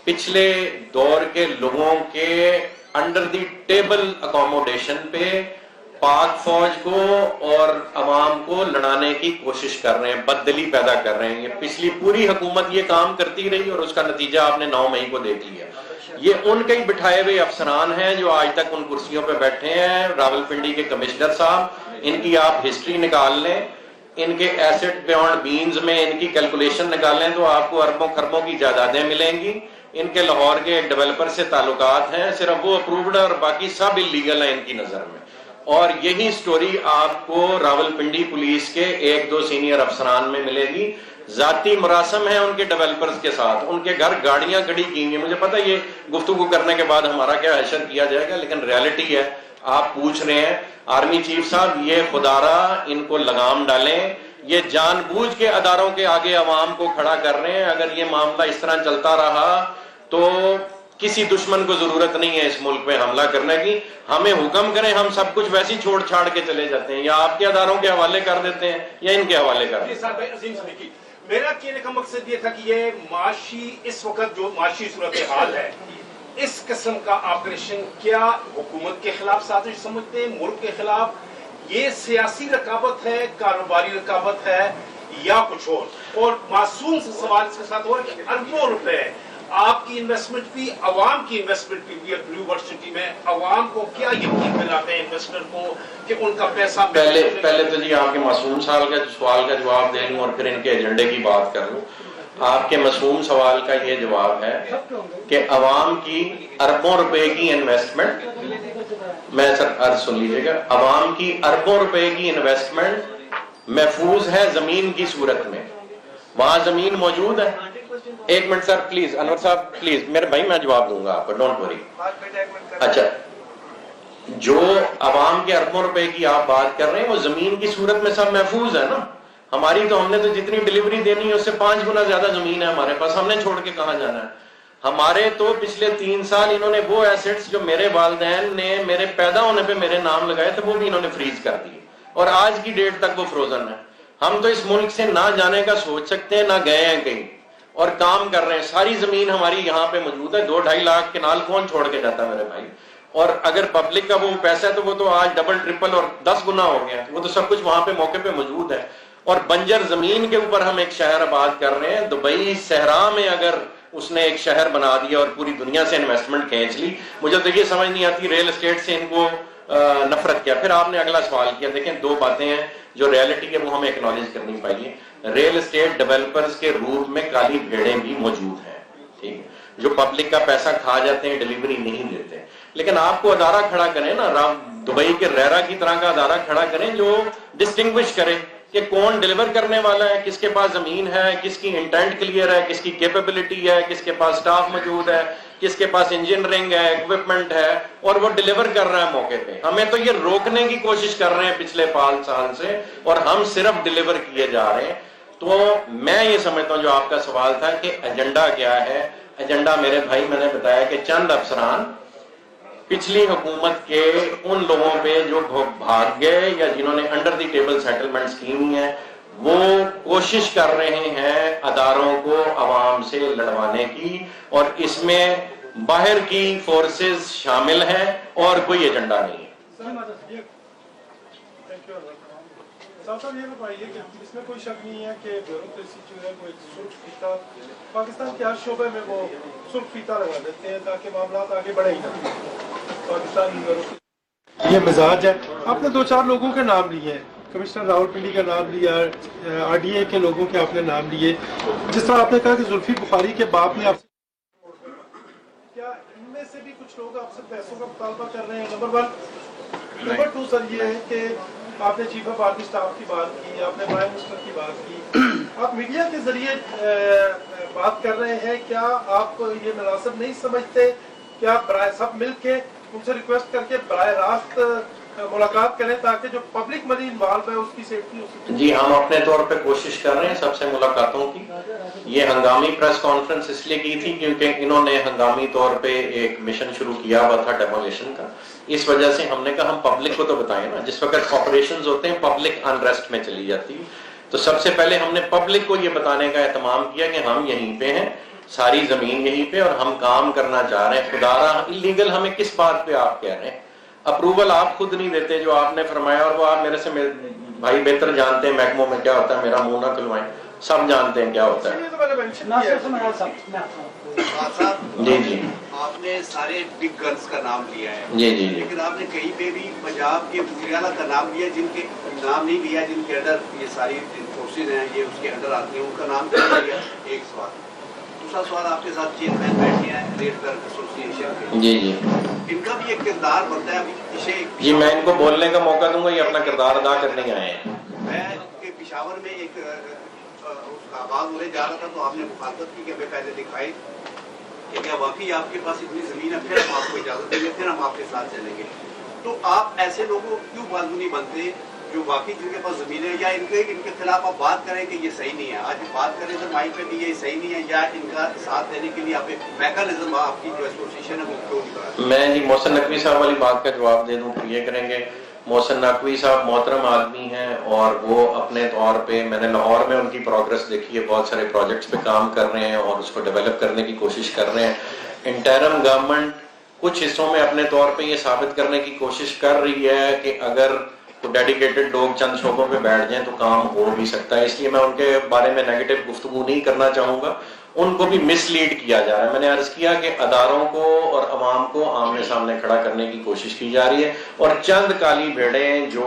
پچھلے دور کے لوگوں کے انڈر دی ٹیبل اکوموڈیشن پہ پاک فوج کو اور عوام کو لڑانے کی کوشش کر رہے ہیں, بددلی پیدا کر رہے ہیں. یہ پچھلی پوری حکومت یہ کام کرتی رہی اور اس کا نتیجہ آپ نے 9 مئی کو دیکھ لیا. یہ ان کے ہی بٹھائے ہوئے افسران ہیں جو آج تک ان کرسیوں پہ بیٹھے ہیں. راولپنڈی کے کمشنر صاحب, ان کی آپ ہسٹری نکال لیں, ان کے ایسٹ بیونڈ بینز میں ان کی کیلکولیشن نکالیں تو آپ کو اربوں خربوں کی جائیدادیں ملیں گی. ان کے لاہور کے ایک ڈیولپر سے تعلقات ہیں, صرف وہ اپرووڈ ہے اور باقی سب انلیگل ہیں ان کی نظر میں. اور یہی سٹوری آپ کو راولپنڈی پولیس کے 1-2 سینئر افسران میں ملے گی. ذاتی مراسم ہیں ان کے ڈیولپرز کے ساتھ, ان کے گھر گاڑیاں کھڑی کی ہوئی ہیں. مجھے پتہ یہ گفتگو کرنے کے بعد ہمارا کیا حشر کیا جائے گا, لیکن ریالٹی ہے. آپ پوچھ رہے ہیں آرمی چیف صاحب, یہ خدارہ ان کو لگام ڈالیں. یہ جان بوجھ کے اداروں کے آگے عوام کو کھڑا کر رہے ہیں. اگر یہ معاملہ اس طرح چلتا رہا تو کسی دشمن کو ضرورت نہیں ہے اس ملک پہ حملہ کرنے کی. ہمیں حکم کریں, ہم سب کچھ ویسے ہی چھوڑ چھاڑ کے چلے جاتے ہیں, یا آپ کے اداروں کے حوالے کر دیتے ہیں یا ان کے حوالے کر دیتے ہیں. میرا کہنے کا مقصد یہ تھا کہ یہ معاشی اس وقت جو معاشی صورتحال ہے, اس قسم کا آپریشن کیا حکومت کے خلاف سازش سمجھتے ہیں, ملک کے خلاف؟ یہ سیاسی رکاوٹ ہے, کاروباری رکاوٹ ہے, یا کچھ اور؟ اور معصوم سے سوال اس کے ساتھ اور کہ اربوں روپے آپ کی انویسٹمنٹ بھی, عوام کی انویسٹمنٹ بھی ہے بلیو یونیورسٹی میں. عوام کو کیا یقین دلاتے ہیں انویسٹر کو کہ ان کا پیسہ پہلے تو جی آپ کے معصوم سوال کا جواب دے لوں اور پھر ان کے ایجنڈے کی بات کر لوں. آپ کے معصوم سوال کا یہ جواب ہے کہ عوام کی اربوں روپے کی انویسٹمنٹ, میں سر عرض سن لیجیے گا, عوام کی اربوں روپے کی انویسٹمنٹ محفوظ ہے زمین کی صورت میں. وہاں زمین موجود ہے. ایک منٹ سر پلیز, انور صاحب پلیز, میرے بھائی میں جواب دوں گا آپ کو, ڈونٹ وری. اچھا, جو عوام کے اربوں روپے کی آپ بات کر رہے ہیں وہ زمین کی صورت میں سب محفوظ ہے نا. ہماری تو ہم نے تو جتنی ڈیلیوری دینی ہے اس سے 5 گنا زیادہ زمین ہے ہمارے پاس, ہم نے چھوڑ کے کہاں جانا ہے. ہمارے تو پچھلے 3 سال انہوں نے وہ ایسٹس جو میرے والدین نے میرے پیدا ہونے پہ میرے نام لگائے تھے وہ بھی انہوں نے فریز کر دیے, اور آج کی ڈیٹ تک وہ فروزن ہے. ہم تو اس ملک سے نہ جانے کا سوچ سکتے ہیں, نہ گئے ہیں کہیں, اور کام کر رہے ہیں. ساری زمین ہماری یہاں پہ موجود ہے. 2-2.5 لاکھ کنال کون چھوڑ کے جاتا ہے میرے بھائی؟ اور اگر پبلک کا وہ پیسہ ہے تو وہ تو آج ڈبل ٹرپل اور 10 گنا ہو گیا. وہ تو سب کچھ وہاں پہ موقع پہ موجود ہے. اور بنجر زمین کے اوپر ہم ایک شہر آباد کر رہے ہیں. دبئی صحرا میں اگر اس نے ایک شہر بنا دیا اور پوری دنیا سے انویسٹمنٹ کھینچ لی, مجھے تو یہ سمجھ نہیں آتی ریل اسٹیٹ سے ان کو نفرت کیا. پھر آپ نے اگلا سوال کیا, دیکھیں 2 باتیں ہیں جو ریالٹی ہے وہ ہمیں ایکنالج کرنی پائیے. ریل اسٹیٹ ڈیولپرز کے روپ میں کالی بھیڑیں بھی موجود ہیں, ٹھیک ہے, جو پبلک کا پیسہ کھا جاتے ہیں, ڈیلیوری نہیں دیتے. لیکن آپ کو ادارہ کھڑا کریں نا, دبئی کے ریرا کی طرح کا ادارہ کھڑا کریں جو ڈسٹنگوش کرے کہ کون ڈیلیور کرنے والا ہے, کس کے پاس زمین ہے, کس کی انٹینٹ کلیئر ہے, کس کی کیپیبلٹی ہے, کس کے پاس سٹاف موجود ہے, کس کے پاس انجینئرنگ ہے, ایکوپمنٹ ہے, اور وہ ڈیلیور کر رہا ہے موقع پہ. ہمیں تو یہ روکنے کی کوشش کر رہے ہیں پچھلے 5 سال سے, اور ہم صرف ڈیلیور کیے جا رہے ہیں. تو میں یہ سمجھتا ہوں جو آپ کا سوال تھا کہ ایجنڈا کیا ہے, ایجنڈا میرے بھائی میں نے بتایا کہ چند افسران پچھلی حکومت کے ان لوگوں پہ جو بھاگ گئے یا جنہوں نے انڈر دی ٹیبل سیٹلمنٹس کی ہوئی ہیں, وہ کوشش کر رہے ہیں اداروں کو عوام سے لڑوانے کی, اور اس میں باہر کی فورسز شامل ہیں اور کوئی ایجنڈا نہیں ہے. صاحب یہ بتائیے کہ اس میں کوئی شک نہیں ہے کہ بیوروکریسی جو ہے وہ ایک سرخ فیتہ پاکستان کے ہر شعبے میں وہ سرخ فیتہ لگا دیتے ہیں تاکہ معاملات آگے بڑھے ہی نہ. پاکستان یہ مزاج ہے. آپ نے 2-4 لوگوں کے نام لیے ہیں, کمشنر راول پنڈی کا نام لیا, آر ڈی اے کے لوگوں کے آپ نے نام لیے. جس طرح آپ نے کہا کہ زلفی بخاری کے باپ نے آپ سے, کیا ان میں سے بھی کچھ لوگ آپ سے پیسوں کا مطالبہ کر رہے ہیں؟ نمبر 1. نمبر 2 سر یہ ہے کہ آپ نے چیف آف آرمی اسٹاف کی بات کی, آپ نے پرائم منسٹر کی بات کی, آپ میڈیا کے ذریعے بات کر رہے ہیں. کیا آپ یہ مناسب نہیں سمجھتے کہ آپ برائے سب مل کے ان سے ریکویسٹ کر کے براہ راست ملاقات کریں تاکہ جو پبلک منی انوالو ہے اس کی سیفٹی ہو سکے؟ جی, ہم اپنے طور پہ کوشش کر رہے ہیں سب سے ملاقاتوں کی. یہ ہنگامی پریس کانفرنس اس لیے کی تھی کیونکہ انہوں نے ہنگامی طور پہ ایک مشن شروع کیا ہوا تھا ڈیمولیشن کا. اس وجہ سے ہم نے کہا ہم پبلک کو تو بتائیں نا, جس وقت آپریشنز ہوتے ہیں پبلک انریسٹ میں چلی جاتی ہے. تو سب سے پہلے ہم نے پبلک کو یہ بتانے کا اہتمام کیا کہ ہم یہیں پہ ہیں, ساری زمین یہیں پہ, اور ہم کام کرنا چاہ رہے ہیں. خدا رہا اللیگل ہمیں کس بات پہ آپ کہہ رہے ہیں؟ اپروول آپ خود نہیں دیتے جو آپ نے فرمایا, اور وہ آپ میرے سے بھائی بہتر جانتے ہیں محکموں میں کیا ہوتا ہے, میرا منہ نہ کھلوائیں, سب جانتے ہیں کیا ہوتا ہے. جی جی, آپ نے سارے بگ گنز کا نام لیا ہے, جی جی, لیکن آپ نے کہیں پہ بھی پنجاب کے وزیر اعلیٰ کا نام لیا, جن کے نام نہیں لیا, جن کے انڈر یہ ساری فورسز ہیں, یہ اس کے انڈر آتی ہیں, ان کا نام کیا لیا؟ ایک سوال. دوسرا سوال, آپ کے ساتھ چیئرمین بیٹھے ہیں ریڈ کر ایسوسیشن کے, جی جی, ان کا بھی ایک کردار بنتا ہے. ابھی جی میں ان کو بولنے کا موقع دوں گا, یہ اپنا کردار ادا کرنے آئے ہیں. میں کہ پشاور میں ایک اس کا آغاز ہونے جا رہا تھا, تو آپ نے مخالفت کی کہ ہمیں پہلے دکھائے کہ کیا واقعی آپ کے پاس اتنی زمین ہے, پھر ہم آپ کو اجازت دیں گے, پھر ہم آپ کے ساتھ چلیں گے. تو آپ ایسے لوگوں کیوں بازو نہیں بنتے جو واقعی جن کے پاس زمین ہے, یا ان کے خلاف آپ بات کریں کہ یہ صحیح نہیں ہے؟ آج بات کریں تو مائک پہ کہ یہ صحیح نہیں ہے, یا ان کا ساتھ دینے کے لیے آپ ایک میکانزم آپ کی جو ایسوسیشن ہے وہ کیوں نہیں بنا؟ میں جی محسن نقوی صاحب والی بات کا جواب دے دوں تو یہ کریں گے. محسن نقوی صاحب محترم آدمی ہیں, اور وہ اپنے طور پہ, میں نے لاہور میں ان کی پروگرس دیکھی ہے, بہت سارے پروجیکٹس پہ کام کر رہے ہیں اور اس کو ڈیولپ کرنے کی کوشش کر رہے ہیں. انٹرم گورنمنٹ کچھ حصوں میں اپنے طور پہ یہ ثابت کرنے کی کوشش کر رہی ہے کہ اگر ڈیڈیکیٹڈ لوگ چند شعبوں پہ بیٹھ جائیں تو کام ہو بھی سکتا ہے. اس لیے میں ان کے بارے میں نیگیٹو گفتگو نہیں کرنا چاہوں گا. ان کو بھی مس لیڈ کیا جا رہا ہے. میں نے عرض کیا کہ اداروں کو اور عوام کو آمنے سامنے کھڑا کرنے کی کوشش کی جا رہی ہے, اور چند کالی بھیڑیں جو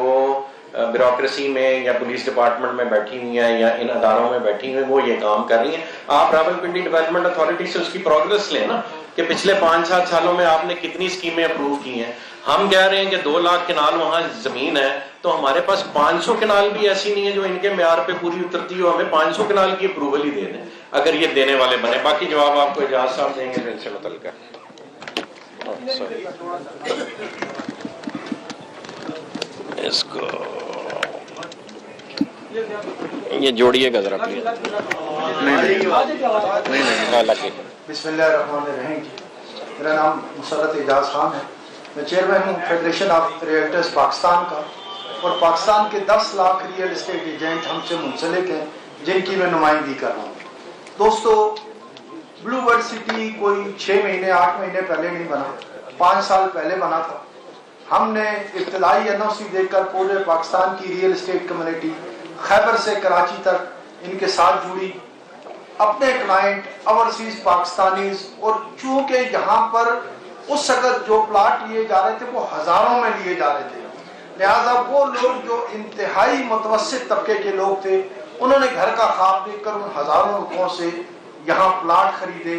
بیوروکریسی میں یا پولیس ڈپارٹمنٹ میں بیٹھی ہوئی ہیں یا ان اداروں میں بیٹھی ہوئی ہیں, وہ یہ کام کر رہی ہیں. آپ راولپنڈی ڈیولپمنٹ اتھارٹی سے اس کی پروگرس لیں نا, کہ پچھلے 5-7 سالوں میں آپ نے کتنی اسکیمیں اپروو کی ہیں. ہم کہہ رہے ہیں کہ 2 لاکھ کنال وہاں زمین ہے, تو ہمارے پاس 500 کنال بھی ایسی نہیں ہے جو ان کے معیار پہ پوری اترتی ہو, ہمیں 500 کنال کی اپروول ہی دے دیں اگر یہ دینے والے بنے. باقی جواب آپ کو اجاز صاحب دیں گے ان سے متعلق. اس کو یہ جوڑیے گا ذرا پلیز. بسم اللہ الرحمن الرحیم. میرا نام مسرت اعجاز خان ہے, میں چیئرمین ہوں فیڈریشن آف ریئلٹرز پاکستان کا, اور پاکستان کے 10 لاکھ ریئل اسٹیٹ ایجنٹ ہم سے منسلک ہیں جن کی میں نمائندگی کر رہا ہوں. دوستو, بلو برڈ سٹی کوئی 6 مہینے 8 مہینے پہلے نہیں بنا, 5 سال پہلے بنا تھا. ہم نے ابتدائی NOC دے کر پورے پاکستان کی ریئل اسٹیٹ کمیونٹی خیبر سے کراچی تک ان کے ساتھ جڑی. اپنے کلائنٹ اوورسیز پاکستانیز, اور چونکہ یہاں پر اس وقت جو پلاٹ لیے جا رہے تھے وہ ہزاروں میں لیے جا رہے تھے, لہذا وہ لوگ جو انتہائی متوسط طبقے کے لوگ تھے انہوں نے گھر کا خواب دیکھ کر ان ہزاروں روپوں سے یہاں پلاٹ خریدے,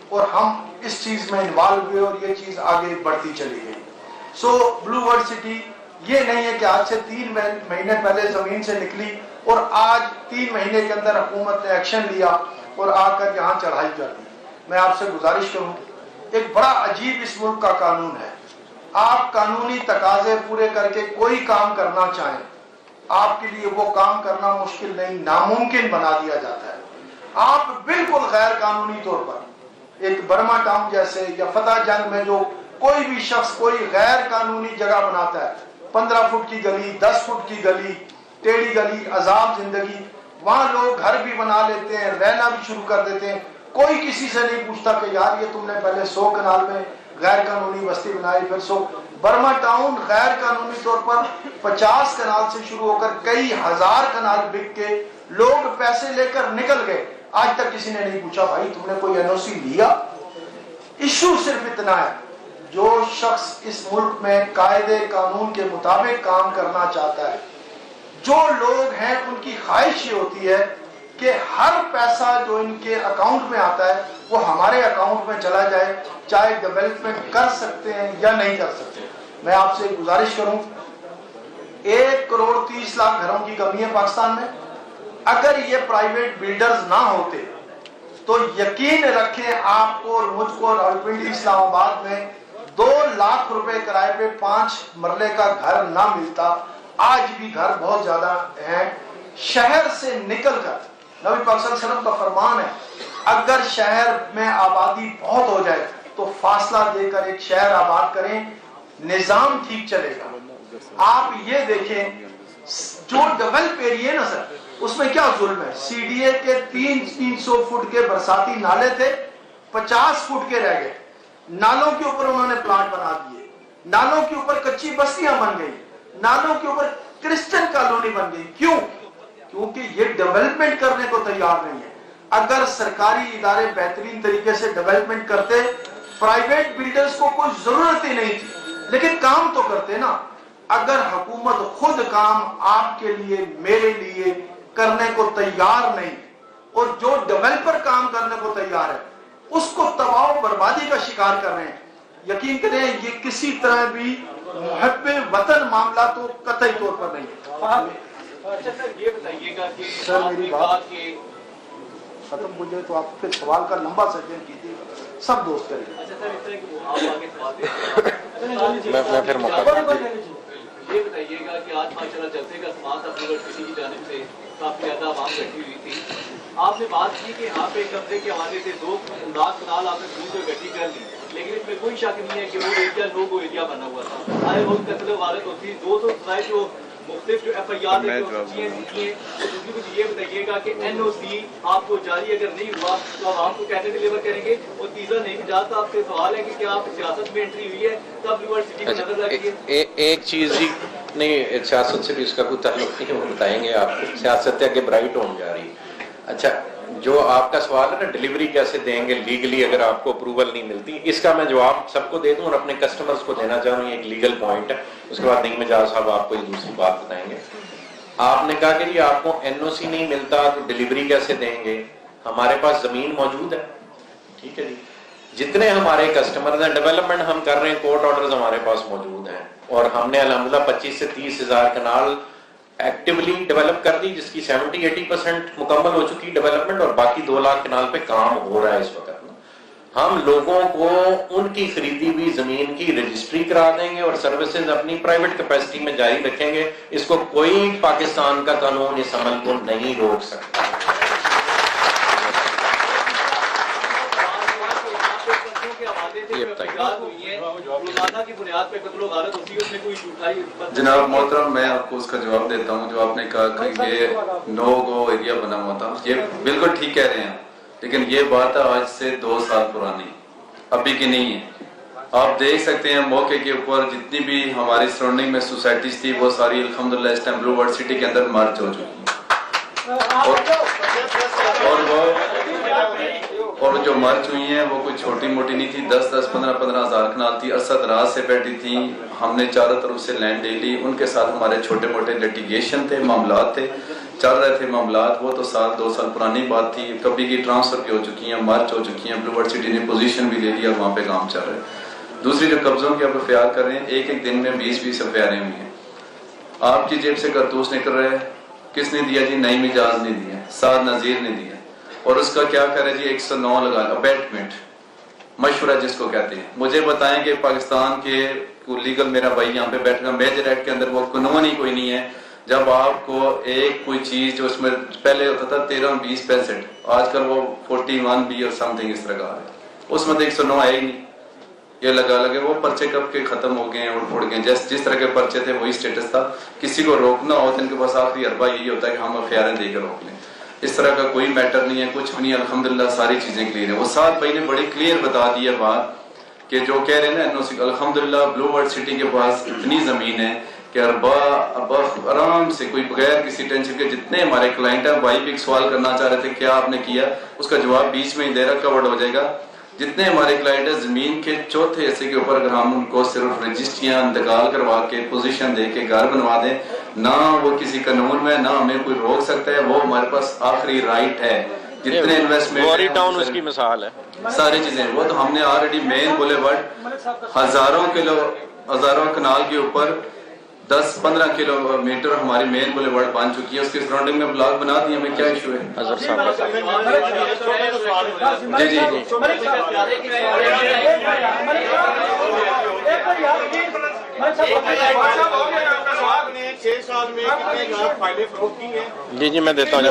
اور ہم اس چیز میں انوالو ہوئے اور یہ چیز آگے بڑھتی چلی گئی. سو بلو برڈ سٹی یہ نہیں ہے کہ آج سے 3 مہینے پہلے زمین سے نکلی اور آج 3 مہینے کے اندر حکومت نے ایکشن لیا اور آ کر یہاں چڑھائی کر دی. میں آپ سے گزارش کروں, ایک بڑا عجیب اس ملک کا قانون ہے. آپ قانونی تقاضے پورے کر کے کوئی کام کرنا چاہیں, آپ کے لیے وہ کام کرنا مشکل نہیں, ناممکن بنا دیا جاتا ہے. آپ بالکل غیر قانونی طور پر ایک برما ٹاؤن جیسے یا فتح جنگ میں جو کوئی بھی شخص کوئی غیر قانونی جگہ بناتا ہے, 15 فٹ کی گلی, 10 فٹ کی گلی, ٹیڑھی گلی, عذاب زندگی, وہاں لوگ گھر بھی بنا لیتے ہیں, رہنا بھی شروع کر دیتے ہیں. کوئی کسی سے نہیں پوچھتا کہ یار یہ تم نے پہلے 100 کنال میں غیر قانونی بستی بنائی, پھر 100. برما ٹاؤن غیر قانونی طور پر 50 کنال سے شروع ہو کر کئی ہزار کنال بک کے لوگ پیسے لے کر نکل گئے. آج تک کسی نے نہیں پوچھا بھائی تم نے کوئی NOC لیا. ایشو صرف اتنا ہے, جو شخص اس ملک میں قاعدے قانون کے مطابق کام کرنا چاہتا ہے, جو لوگ ہیں ان کی خواہش یہ ہوتی ہے کہ ہر پیسہ جو ان کے اکاؤنٹ میں آتا ہے وہ ہمارے اکاؤنٹ میں چلا جائے, چاہے ڈیولپمنٹ کر سکتے ہیں یا نہیں کر سکتے. میں آپ سے گزارش کروں, 1 کروڑ 30 لاکھ گھروں کی کمی ہے پاکستان میں. اگر یہ پرائیویٹ بلڈرز نہ ہوتے تو یقین رکھیں آپ کو اور مجھ کو اور راولپنڈی اسلام آباد میں 2 لاکھ روپے کرائے پہ 5 مرلے کا گھر نہ ملتا. آج بھی گھر بہت زیادہ ہیں. شہر سے نکل کر نبی پاک صلی اللہ علیہ وسلم کا فرمان ہے, اگر شہر میں آبادی بہت ہو جائے تو فاصلہ دے کر ایک شہر آباد کریں, نظام ٹھیک چلے گا. آپ یہ دیکھیں جو ڈیولپ ایریے نا سر, اس میں کیا ظلم ہے. CDA کے 300 فٹ کے برساتی نالے تھے, 50 فٹ کے رہ گئے. نالوں کے اوپر انہوں نے پلانٹ بنا دیے, نالوں کے اوپر کچی بستیاں بن گئی, نالوں کے اوپر کرسچن کالونی بن گئی. کیوں؟ کیونکہ یہ ڈیولپمنٹ کرنے کو تیار نہیں ہے. اگر سرکاری ادارے بہترین طریقے سے ڈیولپمنٹ کرتے, پرائیویٹ بلڈرز کو کوئی ضرورت ہی نہیں تھی, لیکن کام تو کرتے نا. اگر حکومت خود کام آپ کے لیے میرے لیے کرنے کو تیار نہیں, اور جو ڈیولپر کام کرنے کو تیار ہے اس کو تباہ و بربادی کا شکار کر رہے ہیں, یقین کریں یہ کسی طرح بھی محب وطن معاملہ تو قطعی طور پر نہیں. اچھا سر یہ بتائیے گا کہ سر میری بات ختم ہو جائے تو آپ پھر سوال کا لمبا سیشن کیجیے, سب دوست کریں. اچھا سر اس طرح کہ آپ آگے سوال میں پھر موقع یہ بتائیے گا کہ آج ماشاءاللہ جلسے کا سماعت یونیورسٹی کی جانب سے کافی زیادہ عوام بیٹھی ہوئی تھی. آپ نے بات کی کہ یہاں پہ قبضے کے حوالے سے 2 لاکھ کنال آپ نے پوری جو اکٹھی کر لی, لیکن اس میں کوئی شک نہیں ہے کہ وہ ایریا لوگو ایریا بنا ہوا تھا. آئے روز قتل و غارت ہوتی, 200 سزائیں جو مختلف جو FIR ہیں جو ہوتی ہیں, تو مجھے یہ بتائیے گا کہ NOC آپ کو جاری اگر نہیں ہوا تو عوام کو کیسے ڈلیور کریں گے. اور تیسرا نہیں جاتا آپ سے سوال ہے کہ کیا آپ سیاست میں انٹری ہوئی ہے تب یونیورسٹی کو نظر رکھیے. ایک چیز ہی نہیں, سیاست سے بھی اس کا کوئی تعلق نہیں, وہ بتائیں گے آپ کو. سیاست آگے برائٹ ہونے جا رہی. اچھا جو آپ کا سوال ہے نا ڈلیوری کیسے دیں گے لیگلی اگر آپ کو اپروول نہیں ملتی, اس کا میں جواب سب کو دے دوں اور اپنے کسٹمرز کو دینا چاہوں. یہ ایک لیگل پوائنٹ ہے. اس کے بعد نعیم اعجاز صاحب آپ کو ایک دوسری بات بتائیں گے. آپ نے کہا کہ جی آپ کو NOC نہیں ملتا تو ڈلیوری کیسے دیں گے. ہمارے پاس زمین موجود ہے, ٹھیک ہے جی. جتنے ہمارے کسٹمرز ہیں ڈیولپمنٹ ہم کر رہے ہیں, کورٹ آرڈرز ہمارے پاس موجود ہیں, اور ہم نے الحمدللہ 25 سے 30 ہزار کنال ایکٹیولی ڈیولپ کر دی, جس کی 70-80% مکمل ہو چکی ڈیولپمنٹ, اور باقی 2 لاکھ کنال پہ کام ہو رہا ہے اس وقت. ہم لوگوں کو ان کی خریدی ہوئی زمین کی رجسٹری کرا دیں گے اور سروسز اپنی پرائیویٹ کیپیسٹی میں جاری رکھیں گے. اس کو کوئی پاکستان کا قانون اس عمل کو نہیں روک سکتا. جناب محترم, میں آپ کو اس کا جواب دیتا ہوں. جو آپ نے کہا کہ یہ نو گو ایریا بنا ہوا تھا, یہ بالکل ٹھیک کہہ رہے ہیں, لیکن یہ بات آج سے 2 سال پرانی, ابھی کی نہیں ہے. آپ دیکھ سکتے ہیں موقع کے اوپر جتنی بھی ہماری سراؤنڈنگ میں سوسائٹیز تھی وہ ساری الحمدللہ اس ٹائم بلو ورڈ سٹی کے اندر مرج ہو چکی ہیں. اور جو مرچ ہوئی ہیں وہ کوئی چھوٹی موٹی نہیں تھی, 10-10, 15-15 ہزار کنال تھی. ارسد راز سے بیٹھی تھیں, ہم نے چاروں طرف سے لینڈ لے لی. ان کے ساتھ ہمارے چھوٹے موٹے لیٹیگیشن تھے, معاملات تھے, چل رہے تھے معاملات. وہ تو 1-2 سال پرانی بات تھی. کبھی کی ٹرانسفر بھی ہو چکی ہیں, مرچ ہو چکی ہیں, بلو ورڈ سٹی نے پوزیشن بھی لے لیا, وہاں پہ کام چل رہا ہے. دوسری جو قبضوں کی آپ FIR کر رہے ہیں, ایک دن میں 20-20 FIR ہوئی ہیں. آپ کی جیب سے کارتوس نکل رہے ہیں, کس نے دیا جی؟ نعیم اجاز نے دیا، سعد نذیر نے دیا، اور اس کا کیا کرے جی 109 لگا لو بیٹمنٹ مشورہ جس کو کہتے ہیں. مجھے بتائیں کہ پاکستان کے لیگل میرا بھائی یہاں پہ بیٹھ گا، میجر ایکٹ کے اندر وہ قانون ہی کوئی نہیں ہے. جب آپ کو ایک کوئی چیز جو اس میں پہلے ہوتا تھا 13-20%، آج کل وہ 41 بھی اور سم تھنگ اس طرح کا آ ہے، اس میں تو 109 ہے ہی نہیں. یہ لگا لگے وہ پرچے کب کے ختم ہو گئے ہیں اور پھوڑ گئے. جس طرح کے پرچے تھے وہی سٹیٹس تھا. کسی کو روکنا ہو تو ان کے پاس آخری اربا یہی ہوتا ہے کہ ہم اخیاریں دے کے روک لیں. اس طرح کا کوئی میٹر نہیں ہے، کچھ بھی نہیں. الحمدللہ ساری چیزیں کلیئر ہیں. وہ سعد بھائی نے بڑی کلیئر بتا دی ہے بات کہ جو کہہ رہے ہیں نا NOC، الحمدللہ بلو ورڈ سٹی کے پاس اتنی زمین ہے کہ اربا آرام سے کوئی بغیر کسی ٹینشن کے جتنے ہمارے کلائنٹ ہیں. بھائی بھی ایک سوال کرنا چاہ رہے تھے کیا آپ نے کیا، اس کا جواب بیچ میں ہی دے رہا، کورڈ ہو جائے گا. جتنے ہمارے کلائنٹ ہیں زمین کے چوتھے حصے کے اوپر اگر ہم ان کو صرف رجسٹریاں انتقال کروا کے پوزیشن دے کے گھر بنوا دیں، نہ وہ کسی قانون میں نہ ہمیں کوئی روک سکتا ہے. وہ ہمارے پاس آخری رائٹ ہے. جتنے انویسٹمنٹ ٹاؤن اس کی مثال ہے، ساری چیزیں وہ تو ہم نے آلریڈی مین بولے ورڈ ہزاروں کنال کے اوپر 10-15 کلومیٹر ہماری مین بولے ورڈ بن چکی ہے. اس کے سراؤنڈنگ میں بلاک بنا دی. ہمیں کیا ایشو ہے؟ اظہر صاحب جی جی جی جی میں دیتا ہوں.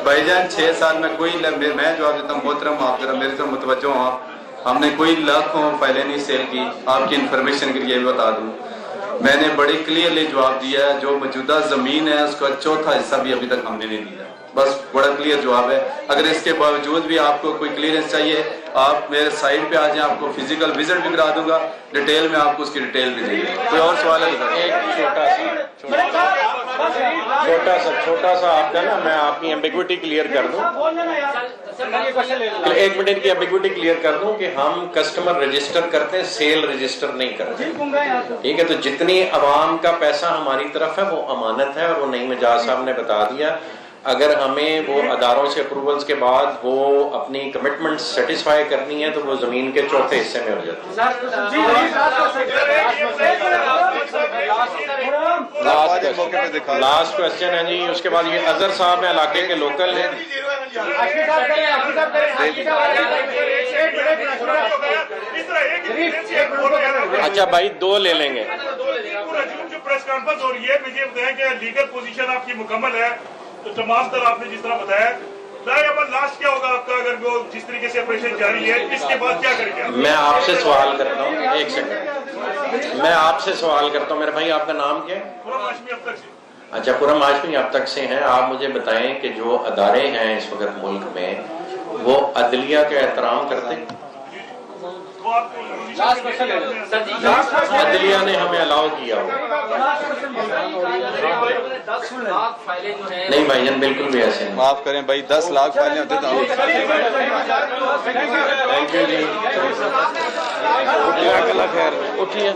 بھائی جان 6 سال میں کوئی میں جواب دیتا ہوں. محترم آپ ذرا میری طرف متوجہ ہوں. ہم نے کوئی لاکھوں فائلیں نہیں سیل کی. آپ کی انفارمیشن کے لیے بھی بتا دوں، میں نے بڑی کلیئرلی جواب دیا ہے. جو موجودہ زمین ہے اس کا چوتھا حصہ بھی ابھی تک ہم نے نہیں دیا. بس بڑا کلیئر جواب ہے. اگر اس کے باوجود بھی آپ کو کوئی کلیئرنس چاہیے آپ میرے سائٹ پہ آ جائیں، آپ کو فزیکل وزٹ بھی کرا دوں گا. ڈیٹیل میں آپ کو اس کی ڈیٹیل بھی دے گا. کوئی اور سوال ہے؟ ایک چھوٹا سا آپ کا نا میں آپ کی ایمبیگوٹی کلیئر کر دوں. 1 منٹ کی ایمبیگوٹی کلیئر کر دوں کہ ہم کسٹمر رجسٹر کرتے ہیں، سیل رجسٹر نہیں کرتے. ٹھیک ہے، تو جتنی عوام کا پیسہ ہماری طرف ہے وہ امانت ہے. اور وہ نعیم اجاز صاحب نے بتا دیا اگر ہمیں وہ اداروں سے اپروولز کے بعد وہ اپنی کمٹمنٹ سیٹسفائی کرنی ہے تو وہ زمین کے چوتھے حصے میں ہو جاتی ہے. لاسٹ کوشچن ہے جی. اس کے بعد یہ اظہر صاحب ہیں، علاقے کے لوکل ہیں. اچھا بھائی 2 لے لیں گے. جو پریس کانفرنس ہو رہی ہے مجھے بتائیں کہ لیگل پوزیشن آپ کی مکمل ہے تو تمام طرح آپ نے جس طرح بتایا لاسٹ کیا ہوگا آپ کا اگر وہ جس طریقے سے آپریشن جاری ہے اس کے بعد کیا کریں گے؟ میں آپ سے سوال کرتا ہوں، 1 سیکنڈ میں آپ سے سوال کرتا ہوں. میرے بھائی آپ کا نام کیا ہے؟ خرم ہاشمی اب تک سے. اچھا خرم ہاشمی اب تک سے ہیں. آپ مجھے بتائیں کہ جو ادارے ہیں اس وقت ملک میں وہ عدلیہ کا احترام کرتے ہیں؟ عدلیہ نے ہمیں الاؤ کیا ہو. نہیں بھائی جان بالکل بھی ایسے نہیں. معاف کریں بھائی 10 لاکھ فائلیں ہوتے تو تھینک یو جی. اٹھیے